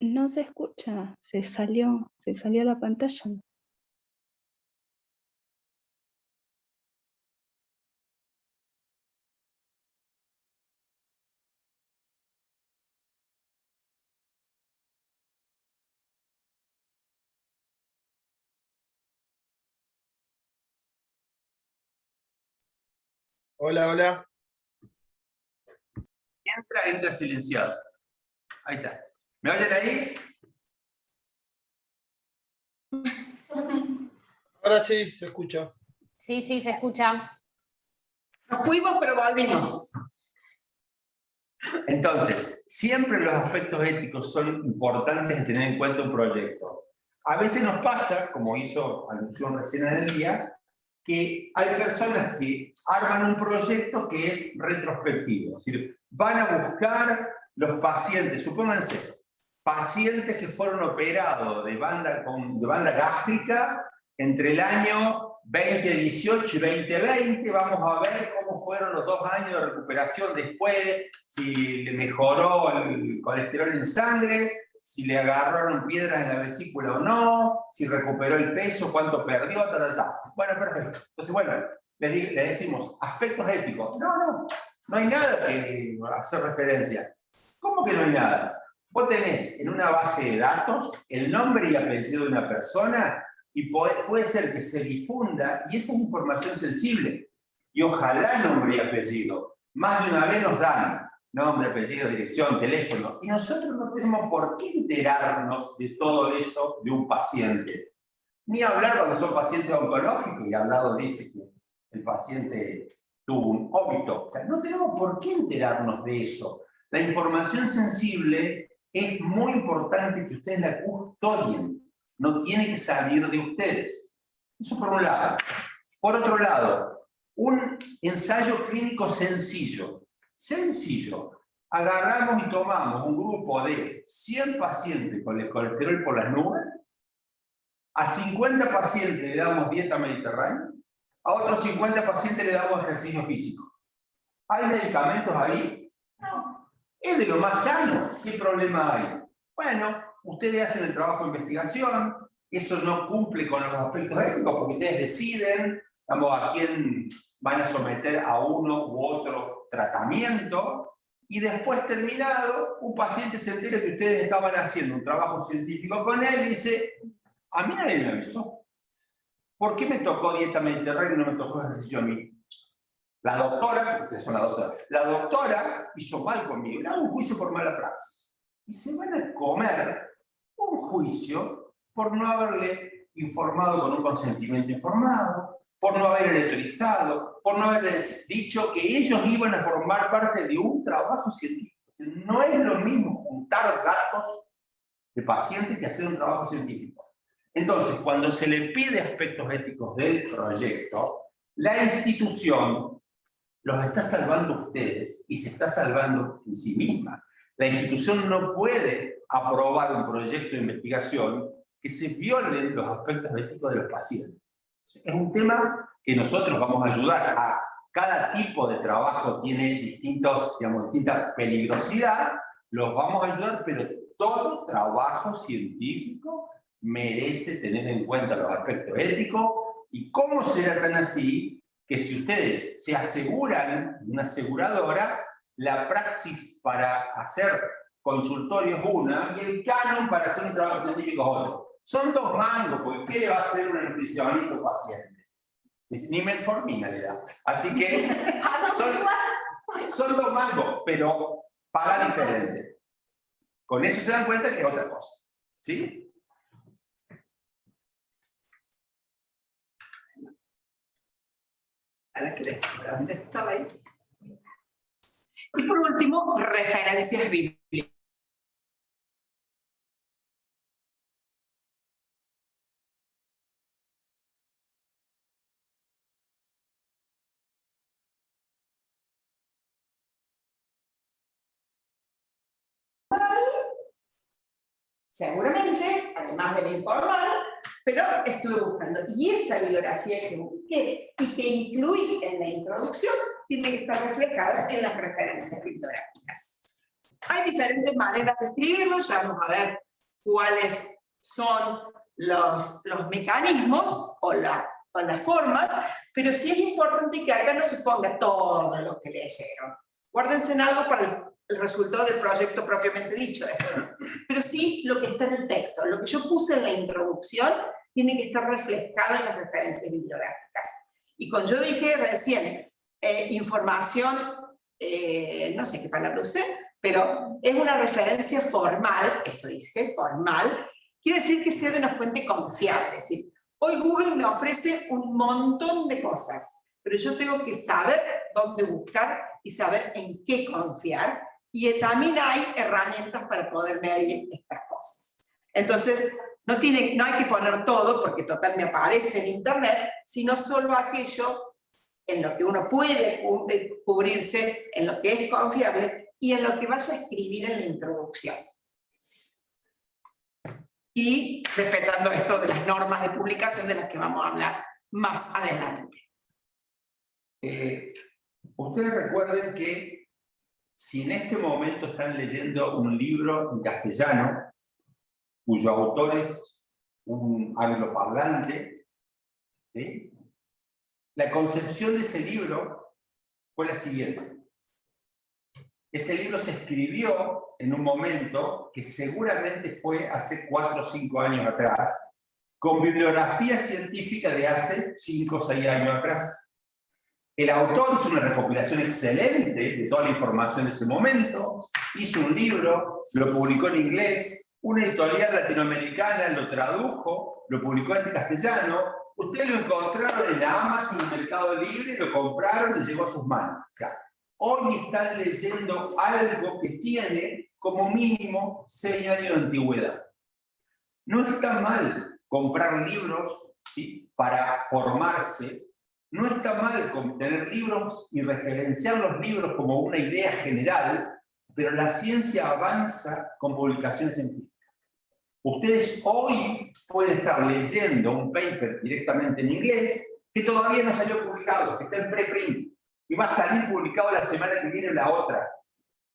No se escucha, se salió la pantalla. Hola, hola. Entra silenciado. Ahí está. ¿Me oyen ahí? Ahora sí, se escucha. Sí, sí, se escucha. Nos fuimos, pero volvimos. Entonces, siempre los aspectos éticos son importantes de tener en cuenta un proyecto. A veces nos pasa, como hizo alusión recién en el día, que hay personas que arman un proyecto que es retrospectivo. Es decir, van a buscar los pacientes, supónganse, pacientes que fueron operados de banda gástrica entre el año 2018 y 2020, vamos a ver cómo fueron los 2 años de recuperación después, si le mejoró el colesterol en sangre, si le agarraron piedras en la vesícula o no, si recuperó el peso, cuánto perdió, Bueno, perfecto. Entonces, bueno, le decimos aspectos éticos. No hay nada que hacer referencia. ¿Cómo que no hay nada? Vos tenés en una base de datos el nombre y apellido de una persona y puede ser que se difunda, y esa es información sensible. Y ojalá nombre y apellido. Más de una vez nos dan nombre, apellido, dirección, teléfono. Y nosotros no tenemos por qué enterarnos de todo eso de un paciente. Ni hablar cuando son pacientes oncológicos, y al lado dice que el paciente tuvo un óbito. O sea, no tenemos por qué enterarnos de eso. La información sensible es muy importante que ustedes la custodien. No tiene que salir de ustedes. Eso por un lado. Por otro lado, un ensayo clínico sencillo. Sencillo. Agarramos y tomamos un grupo de 100 pacientes con el colesterol por las nubes, a 50 pacientes le damos dieta mediterránea, A otros 50 pacientes le damos ejercicio físico. ¿Hay medicamentos ahí? No. Es de lo más sano. ¿Qué problema hay? Bueno, ustedes hacen el trabajo de investigación, eso no cumple con los aspectos éticos porque ustedes deciden, a quién van a someter a uno u otro tratamiento, y después terminado, un paciente se entera que ustedes estaban haciendo un trabajo científico con él y dice, a mí nadie me avisó. ¿Por qué me tocó dieta mediterránea y no me tocó ejercicio a mí? La doctora, ustedes son la doctora hizo mal conmigo, le hago un juicio por mala praxis. Y se van a comer un juicio por no haberle informado con un consentimiento informado, por no haber electorizado, por no haber dicho que ellos iban a formar parte de un trabajo científico. No es lo mismo juntar datos de pacientes que hacer un trabajo científico. Entonces, cuando se le pide aspectos éticos del proyecto, la institución los está salvando a ustedes y se está salvando en sí misma. La institución no puede aprobar un proyecto de investigación que se violen los aspectos éticos de los pacientes. Es un tema que nosotros vamos a ayudar a cada tipo de trabajo, tiene distinta peligrosidad, los vamos a ayudar, pero todo trabajo científico merece tener en cuenta los aspectos éticos. ¿Y cómo será tan así que si ustedes se aseguran, una aseguradora, la praxis para hacer consultorios una y el canon para hacer un trabajo científico otro? Son dos mangos, porque ¿qué le va a hacer una nutricionista o paciente? Ni metformina le da. Así que son dos mangos, pero paga diferente. Con eso se dan cuenta que es otra cosa. ¿Sí? ¿Dónde estaba ahí? Y por último, referencias bíblicas. Seguramente, además de la informal, pero estuve buscando. Y esa bibliografía que busqué y que incluí en la introducción tiene que estar reflejada en las referencias bibliográficas. Hay diferentes maneras de escribirlo, ya vamos a ver cuáles son los mecanismos o las formas, pero sí es importante que acá no se ponga todo lo que leyeron. Guárdense en algo para el resultado del proyecto propiamente dicho después. Pero sí lo que está en el texto, lo que yo puse en la introducción, tiene que estar reflejado en las referencias bibliográficas. Y con yo dije recién, información, no sé qué palabra usé, pero es una referencia formal, eso dije, formal, quiere decir que sea de una fuente confiable. Es decir, hoy Google me ofrece un montón de cosas, pero yo tengo que saber dónde buscar y saber en qué confiar, y también hay herramientas para poder medir estas cosas. Entonces, no hay que poner todo, porque total me aparece en internet, sino solo aquello en lo que uno puede cubrirse, en lo que es confiable, y en lo que vaya a escribir en la introducción. Y respetando esto de las normas de publicación de las que vamos a hablar más adelante. Ustedes recuerden que si en este momento están leyendo un libro en castellano, cuyo autor es un angloparlante, ¿sí? La concepción de ese libro fue la siguiente. Ese libro se escribió en un momento que seguramente fue hace 4 o 5 años atrás, con bibliografía científica de hace 5 o 6 años atrás. El autor hizo una recopilación excelente de toda la información de ese momento, hizo un libro, lo publicó en inglés, una editorial latinoamericana lo tradujo, lo publicó en castellano, ustedes lo encontraron en la Amazon, en el Mercado Libre, lo compraron y llegó a sus manos. O sea, hoy están leyendo algo que tiene como mínimo 6 años de antigüedad. No está mal comprar libros, ¿sí?, para formarse. No está mal tener libros y referenciar los libros como una idea general, pero la ciencia avanza con publicaciones científicas. Ustedes hoy pueden estar leyendo un paper directamente en inglés, que todavía no salió publicado, que está en preprint, y va a salir publicado la semana que viene la otra.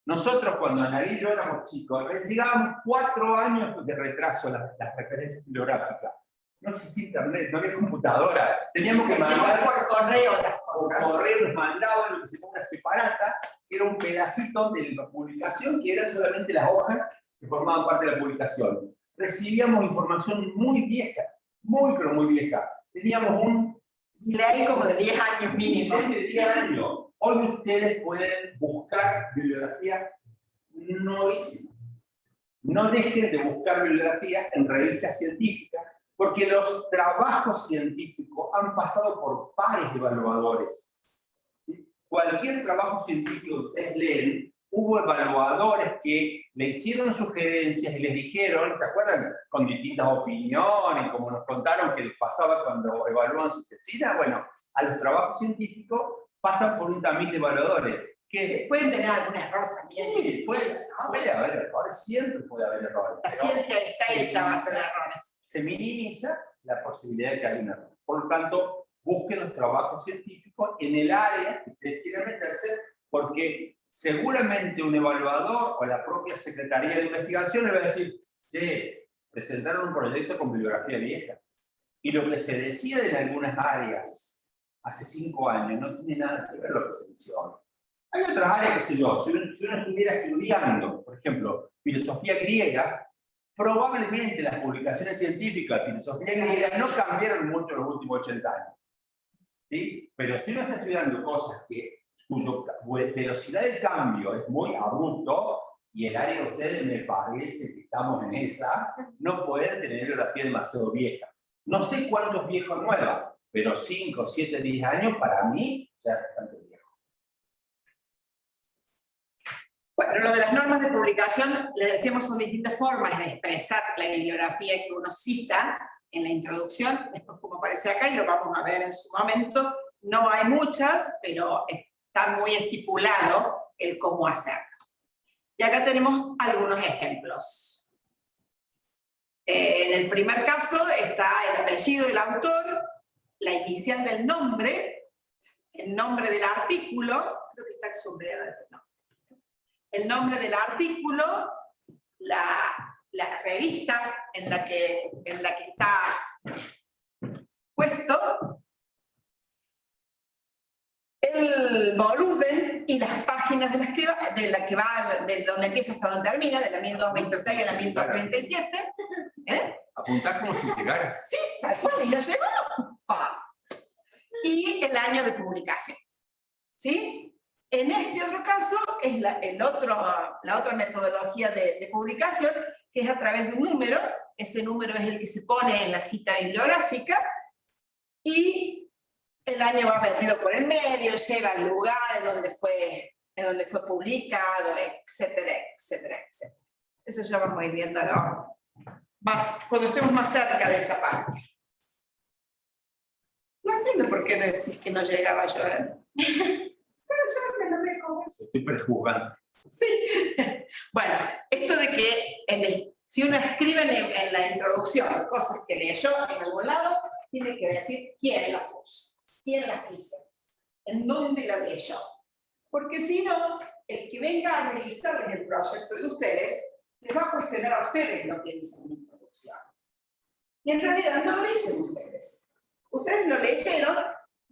Nosotros, cuando Analí y yo éramos chicos, llegábamos 4 años de retraso las referencias bibliográficas. No existía internet, no había computadora. Teníamos que mandar por correo las por cosas. correo, nos mandaban lo que se llama una separata, que era un pedacito de la publicación, que eran solamente las hojas que formaban parte de la publicación. Recibíamos información muy vieja, muy pero muy vieja. Teníamos un delay como de 10 años mínimo. de 10 años. Hoy ustedes pueden buscar bibliografía nuevísima. No dejen de buscar bibliografía en revistas científicas, porque los trabajos científicos han pasado por pares de evaluadores. Cualquier trabajo científico que ustedes leen, hubo evaluadores que le hicieron sugerencias y les dijeron, ¿se acuerdan? Con distintas opiniones, como nos contaron que les pasaba cuando evalúan su tesina. Bueno, a los trabajos científicos pasan por un tamiz de evaluadores. Que Pueden tener algún error también. sí, puede haber errores, siempre puede haber errores. La pero ciencia está hecha a base de errores. se minimiza la posibilidad de que haya un error. Por lo tanto, busquen los trabajos científicos en el área que ustedes quieran meterse, porque seguramente un evaluador o la propia Secretaría de Investigación le va a decir, presentaron un proyecto con bibliografía vieja. Y lo que se decía en algunas áreas hace 5 años no tiene nada que ver con lo que se menciona. Hay otras áreas, qué sé yo, si uno estuviera estudiando, por ejemplo, filosofía griega, probablemente las publicaciones científicas de filosofía griega no cambiaron mucho en los últimos 80 años. ¿Sí? Pero si uno está estudiando cosas cuya velocidad de cambio es muy abrupto, y el área de ustedes me parece que estamos en esa, no pueden tener bibliografía demasiado vieja. No sé cuántos viejos nuevas, pero 5, 7, 10 años para mí ya es bastante viejo. Bueno, lo de las normas de publicación, les decíamos, son distintas formas de expresar la bibliografía que uno cita en la introducción, después como aparece acá y lo vamos a ver en su momento. No hay muchas, pero está muy estipulado el cómo hacerlo. Y acá tenemos algunos ejemplos. En el primer caso está el apellido del autor, la inicial del nombre, el nombre del artículo, creo que está sombreado este nombre. El nombre del artículo, la revista en la que está puesto, el volumen y las páginas de la que va, de donde empieza hasta donde termina, de la 1226 a la 1237. Apuntás como si llegaras. Sí, tal cual, y lo llevó. Y el año de publicación. ¿Sí? En este otro caso es la otra metodología de publicación, que es a través de un número. Ese número es el que se pone en la cita bibliográfica y el año va metido por el medio, lleva el lugar en donde fue publicado, etcétera, etcétera, etcétera. Eso ya vamos a ir viéndolo más, cuando estemos más cerca de esa parte. No entiendo por qué no decís que no llegaba yo. Estoy prejuzgando. Sí. Bueno, esto de que si uno escribe en la introducción cosas que leyó en algún lado, tiene que decir quién las puso, quién las hizo, en dónde la leyó. Porque si no, el que venga a revisar en el proyecto de ustedes, les va a cuestionar a ustedes lo que dice en la introducción. Y en realidad no lo dicen ustedes. Ustedes lo leyeron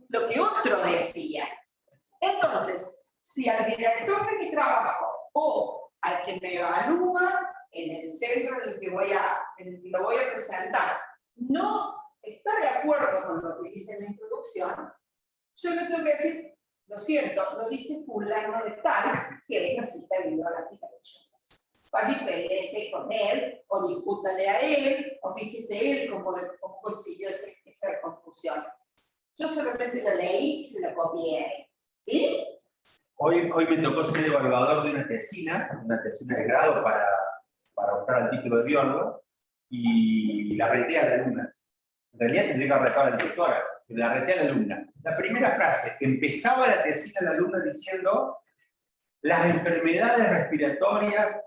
lo que otro decía. Entonces, si al director de mi trabajo o al que me evalúa en el centro en el que lo voy a presentar no está de acuerdo con lo que dice en la introducción, yo le tengo que decir, lo siento, lo dice fulano de tal, que es la cita bibliográfica de yo. Allí peleese con él, o discútale a él, o fíjese él cómo consiguió esa conclusión. Yo solamente lo leí y se lo copié. ¿Sí? Hoy me tocó ser evaluador de una tesina de grado para optar al título de biólogo, y la reté a la alumna. En realidad tendría que retar a la directora, pero la reté a la alumna. La primera frase, empezaba la tesina la alumna diciendo: las enfermedades respiratorias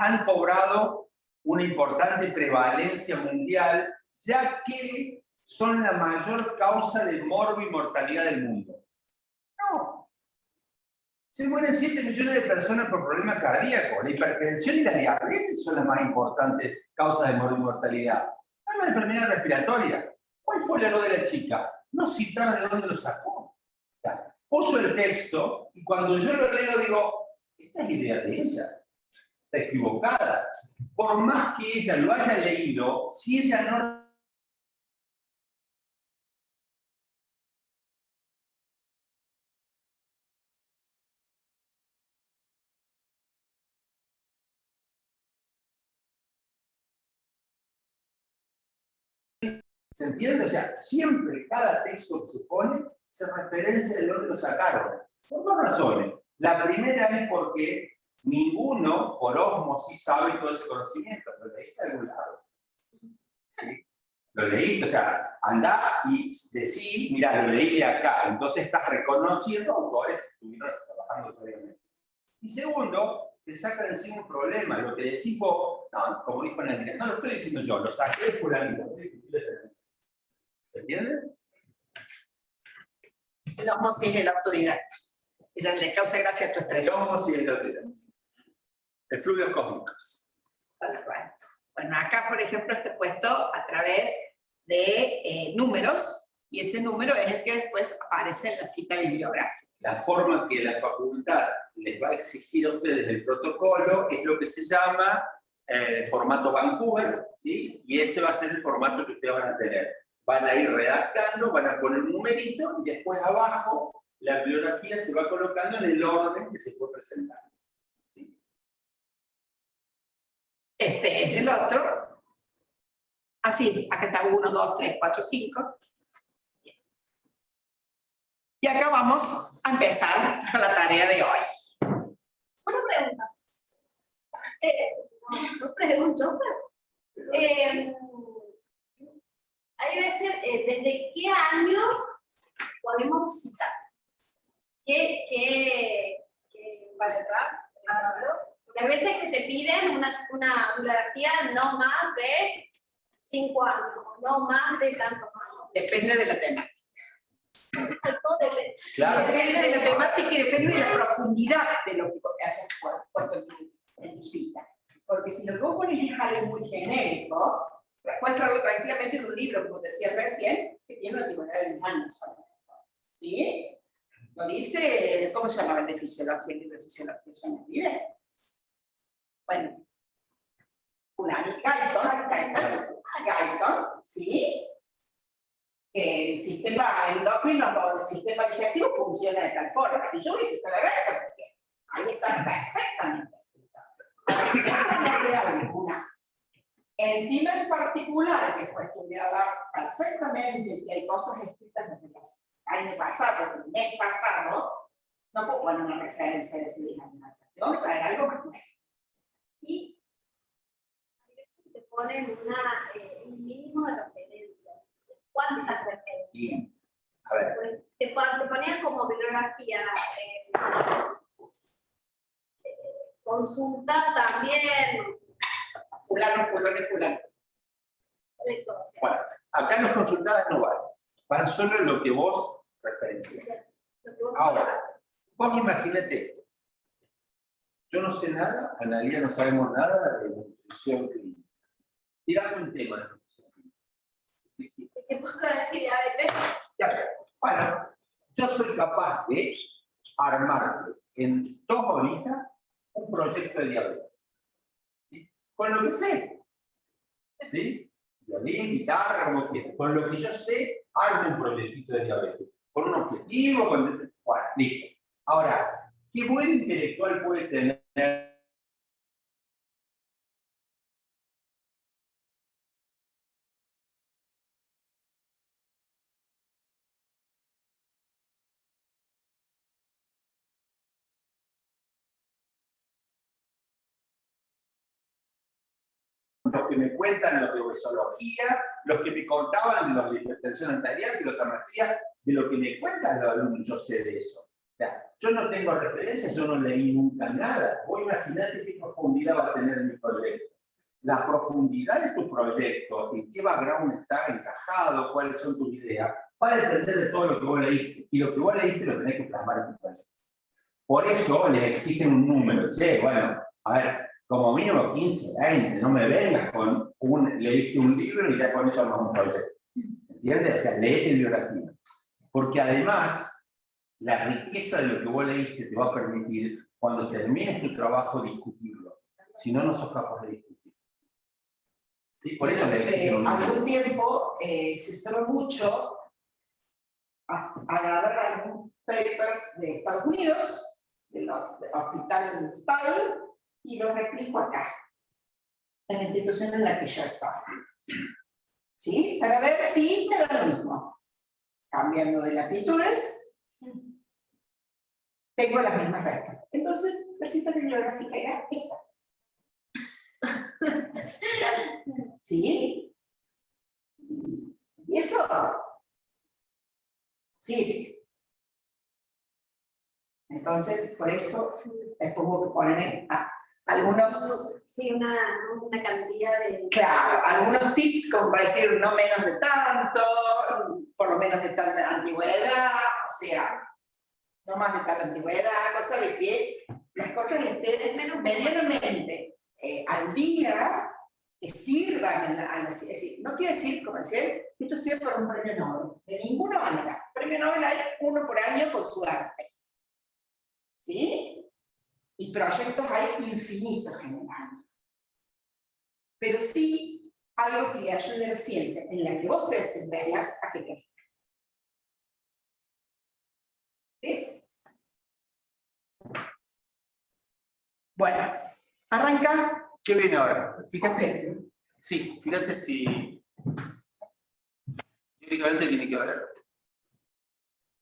han cobrado una importante prevalencia mundial, ya que son la mayor causa de mortalidad del mundo. No. Se mueren 7 millones de personas por problemas cardíacos. La hipertensión y la diabetes son las más importantes causas de mortalidad. No es una enfermedad respiratoria. ¿Cuál fue el error de la chica? No citar de dónde lo sacó. Puso el texto y cuando yo lo leo digo, esta es idea de ella. Está equivocada. Por más que ella lo haya leído, si ella no... ¿Se entiende? O sea, siempre cada texto que se pone se referencia de dónde lo sacaron. Por dos razones. La primera es porque ninguno, por ósmosis, sabe todo ese conocimiento. Lo leíste de algún lado. ¿Sí? Lo leíste, o sea, andá y decí, mira, lo leí de acá. Entonces estás reconociendo autores que estuvieron trabajando previamente. Y segundo, te saca de encima un problema. Lo que decís vos, no, como dijo Nelly, no lo estoy diciendo yo, lo saqué de fulanito. ¿Se entiende? El osmosis es el autodidacta. Ella le causa gracia a tu expresión. El osmosis es el autodidacta. El fluidos cósmicos. Bueno, acá, por ejemplo, está puesto a través de números, y ese número es el que después aparece en la cita bibliográfica. La forma que la facultad les va a exigir a ustedes el protocolo es lo que se llama formato Vancouver, ¿sí? Y ese va a ser el formato que ustedes van a tener. Van a ir redactando, van a poner un numerito y después abajo la bibliografía se va colocando en el orden que se fue presentando. ¿Sí? Este es el otro. Así, acá está 1, 2, 3, 4, 5. Y acá vamos a empezar con la tarea de hoy. Una pregunta. Yo pregunto. Hay veces, ¿desde qué año podemos citar? ¿Qué para atrás? Porque a veces que te piden una bibliografía no más de 5 años, no más de tantos años. Depende de la temática. Todo depende. Claro. Depende de la temática y depende de la profundidad de lo que hayas puesto en tu cita. Porque si lo que vos pones es algo muy genérico, puedes traerlo tranquilamente de un libro, como decía recién, que tiene una antigüedad de 1000 años. ¿Sí? Lo dice, ¿cómo se llamaba el de fisiología? El libro de fisiología, ¿se me olvida? Bueno, Guyton, ¿sí? Que el sistema endocrino, el sistema digestivo funciona de tal forma. Y yo hubiese estado de ver porque ahí está perfectamente. Una enzima en particular que fue estudiada perfectamente y que hay cosas escritas desde el año pasado, el mes pasado, no puedo poner una referencia de ese día. Tengo que traer algo más nuevo. Y A veces te ponen un mínimo de referencias. ¿Cuántas referencias? Y, a ver. Pues, te ponían como bibliografía. Consulta también. fulano. Eso, o sea, Bueno, acá los consultadas no valen. Van solo en lo que vos referencias. lo que vos- Ahora, vos imagínate esto. Yo no sé nada, Analía no sabemos nada de nutrición clínica. Tirame un tema de nutrición clínica. ¿Qué puedo decir? Bueno, yo soy capaz de armar en 2 horitas un proyecto de diabetes. ¿Sí? Con lo que sé. ¿Sí? Violín, guitarra, como quieras. Con lo que yo sé, armo un proyectito de diabetes. Con un objetivo, con... Bueno, listo. Ahora, ¿qué buen intelectual puede tener? Los que me cuentan los de obesología, los que me contaban de los de hipertensión arterial, pilotometría, de lo que me cuentan los alumnos, yo sé de eso. O sea, yo no tengo referencias, yo no leí nunca nada. Vos imaginate qué profundidad va a tener mi proyecto. la profundidad de tu proyecto, en qué background está encajado, cuáles son tus ideas, va a depender de todo lo que vos leíste. Y lo que vos leíste lo tenés que plasmar en tu proyecto. Por eso le exigen un número. Che, bueno, a ver, como mínimo 15, 20, no me vengas con leíste un libro y ya con eso armamos un proyecto. ¿Entiendes? O sea, leete bibliografía. Porque además, la riqueza de lo que vos leíste te va a permitir, cuando termines tu trabajo, discutirlo. Si no, no sos capaz de discutir. ¿Sí? Por eso le exigen un número. Algún tiempo se usó mucho agarrar algunos papers de Estados Unidos, del hospital tal, y los replico acá, en la institución en la que yo estaba. ¿Sí? Para ver si me da lo mismo. Cambiando de latitudes, tengo las mismas respuestas. Entonces, la cita bibliográfica era esa. ¿Sí? Y eso, sí. Entonces, por eso, después hubo que poner algunos, Sí, una cantidad de... claro, algunos tips, como para decir no menos de tanto, por lo menos de tanta antigüedad, o sea, no más de tanta antigüedad, cosa de que las cosas estén medianamente al día, que sirvan, es decir, no quiere decir, como decía, que esto sirve por un premio Nobel, de ninguna manera. Premio Nobel hay uno por año con su arte. ¿Sí? Y proyectos hay infinitos en el año. Pero sí algo que le ayude a la ciencia, en la que vos te desempeñas, a que crezca. ¿Sí? Bueno, arranca. ¿Qué viene ahora? Fíjate. Okay. Sí, fíjate si... Teóricamente tiene que valer.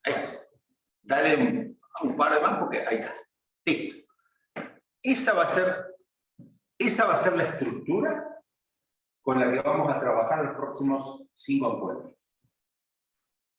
Eso. Dale un par de más porque ahí está. Listo. Esa va a ser la estructura con la que vamos a trabajar los próximos 5 encuentros.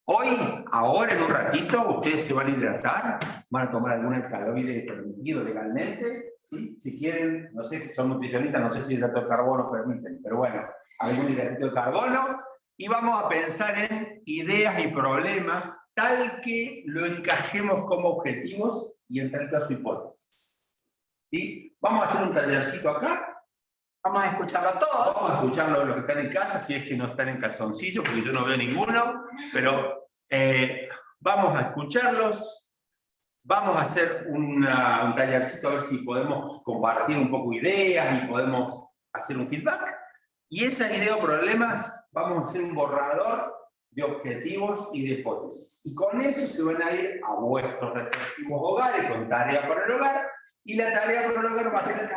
Hoy, ahora en un ratito, ustedes se van a hidratar, van a tomar algún alcaloide permitido legalmente, ¿sí? Si quieren, no sé, son nutricionistas, no sé si hidrato de carbono permiten, pero bueno, algún hidrato de carbono, y vamos a pensar en ideas y problemas tal que lo encajemos como objetivos y en tal caso hipótesis. ¿Sí? Vamos a hacer un tallercito acá. Vamos a escucharlo a todos. Vamos a escucharlo los que están en casa, si es que no están en calzoncillo, porque yo no veo ninguno, pero vamos a escucharlos, vamos a hacer un tallercito a ver si podemos compartir un poco ideas y podemos hacer un feedback. Y esa idea o problemas, vamos a hacer un borrador de objetivos y de hipótesis. Y con eso se van a ir a vuestros respectivos hogares con tarea para el hogar, y la tarea para el hogar va a ser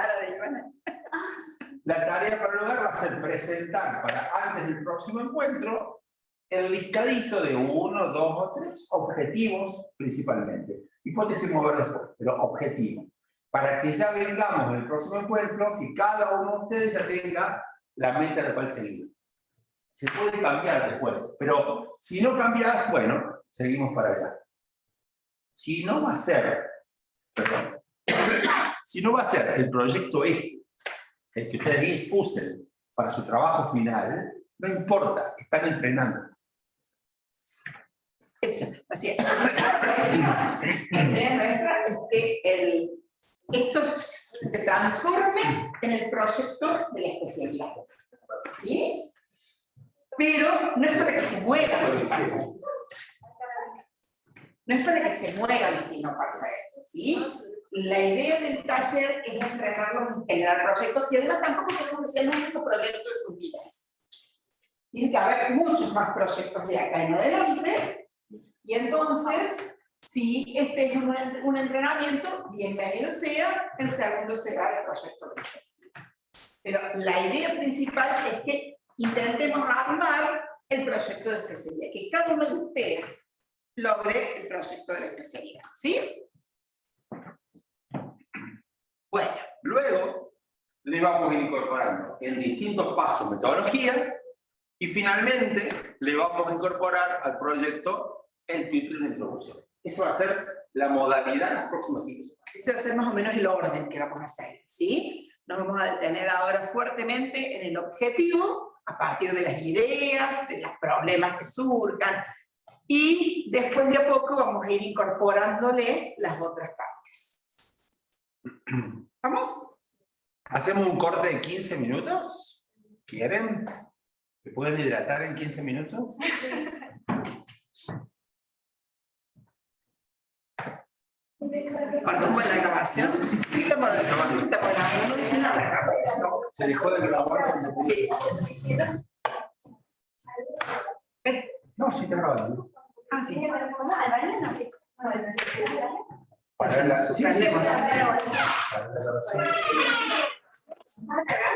la tarea para el hogar va a ser presentar para antes del próximo encuentro el listadito de 1, 2 o 3 objetivos principalmente. Hipótesis mover después, pero objetivos. Para que ya vengamos en el próximo encuentro, que cada uno de ustedes ya tenga la meta a la cual seguir. Se puede cambiar después, pero si no cambias, bueno, seguimos para allá. Si no va a ser, perdón, si no va a ser el proyecto el que ustedes usen para su trabajo final, no importa, están entrenando. Eso, así es. La idea nuestra es que esto se transforme en el proyecto de la especialidad. ¿Sí? Pero no es para que se mueran si pasa eso. No es para que se mueran si no pasa eso. ¿Sí? La idea del taller es entrenarlos en generar proyectos y además tampoco tenemos que ser el único proyecto de sus vidas. Tiene que haber muchos más proyectos de acá en adelante y entonces, si este es un entrenamiento, bienvenido sea, el segundo será el proyecto de especialidad. Pero la idea principal es que intentemos armar el proyecto de especialidad, que cada uno de ustedes logre el proyecto de la especialidad. ¿Sí? Bueno, luego le vamos a ir incorporando en distintos pasos metodología y finalmente le vamos a incorporar al proyecto el título y la introducción. Eso va a ser la modalidad en las próximas 5 semanas. Ese va a ser más o menos el orden que vamos a hacer, ¿sí? Nos vamos a detener ahora fuertemente en el objetivo, a partir de las ideas, de los problemas que surjan, y después de a poco vamos a ir incorporándole las otras partes. ¿Vamos? ¿Hacemos un corte de 15 minutos? ¿Quieren? ¿Se pueden hidratar en 15 minutos? Cortamos la grabación. Sí, estamos grabando, no dice nada. ¿Se dejó de grabar? Sí. No, sí está grabando. Ah, sí. Para la- sí, sí. Suspendemos. Para la grabación.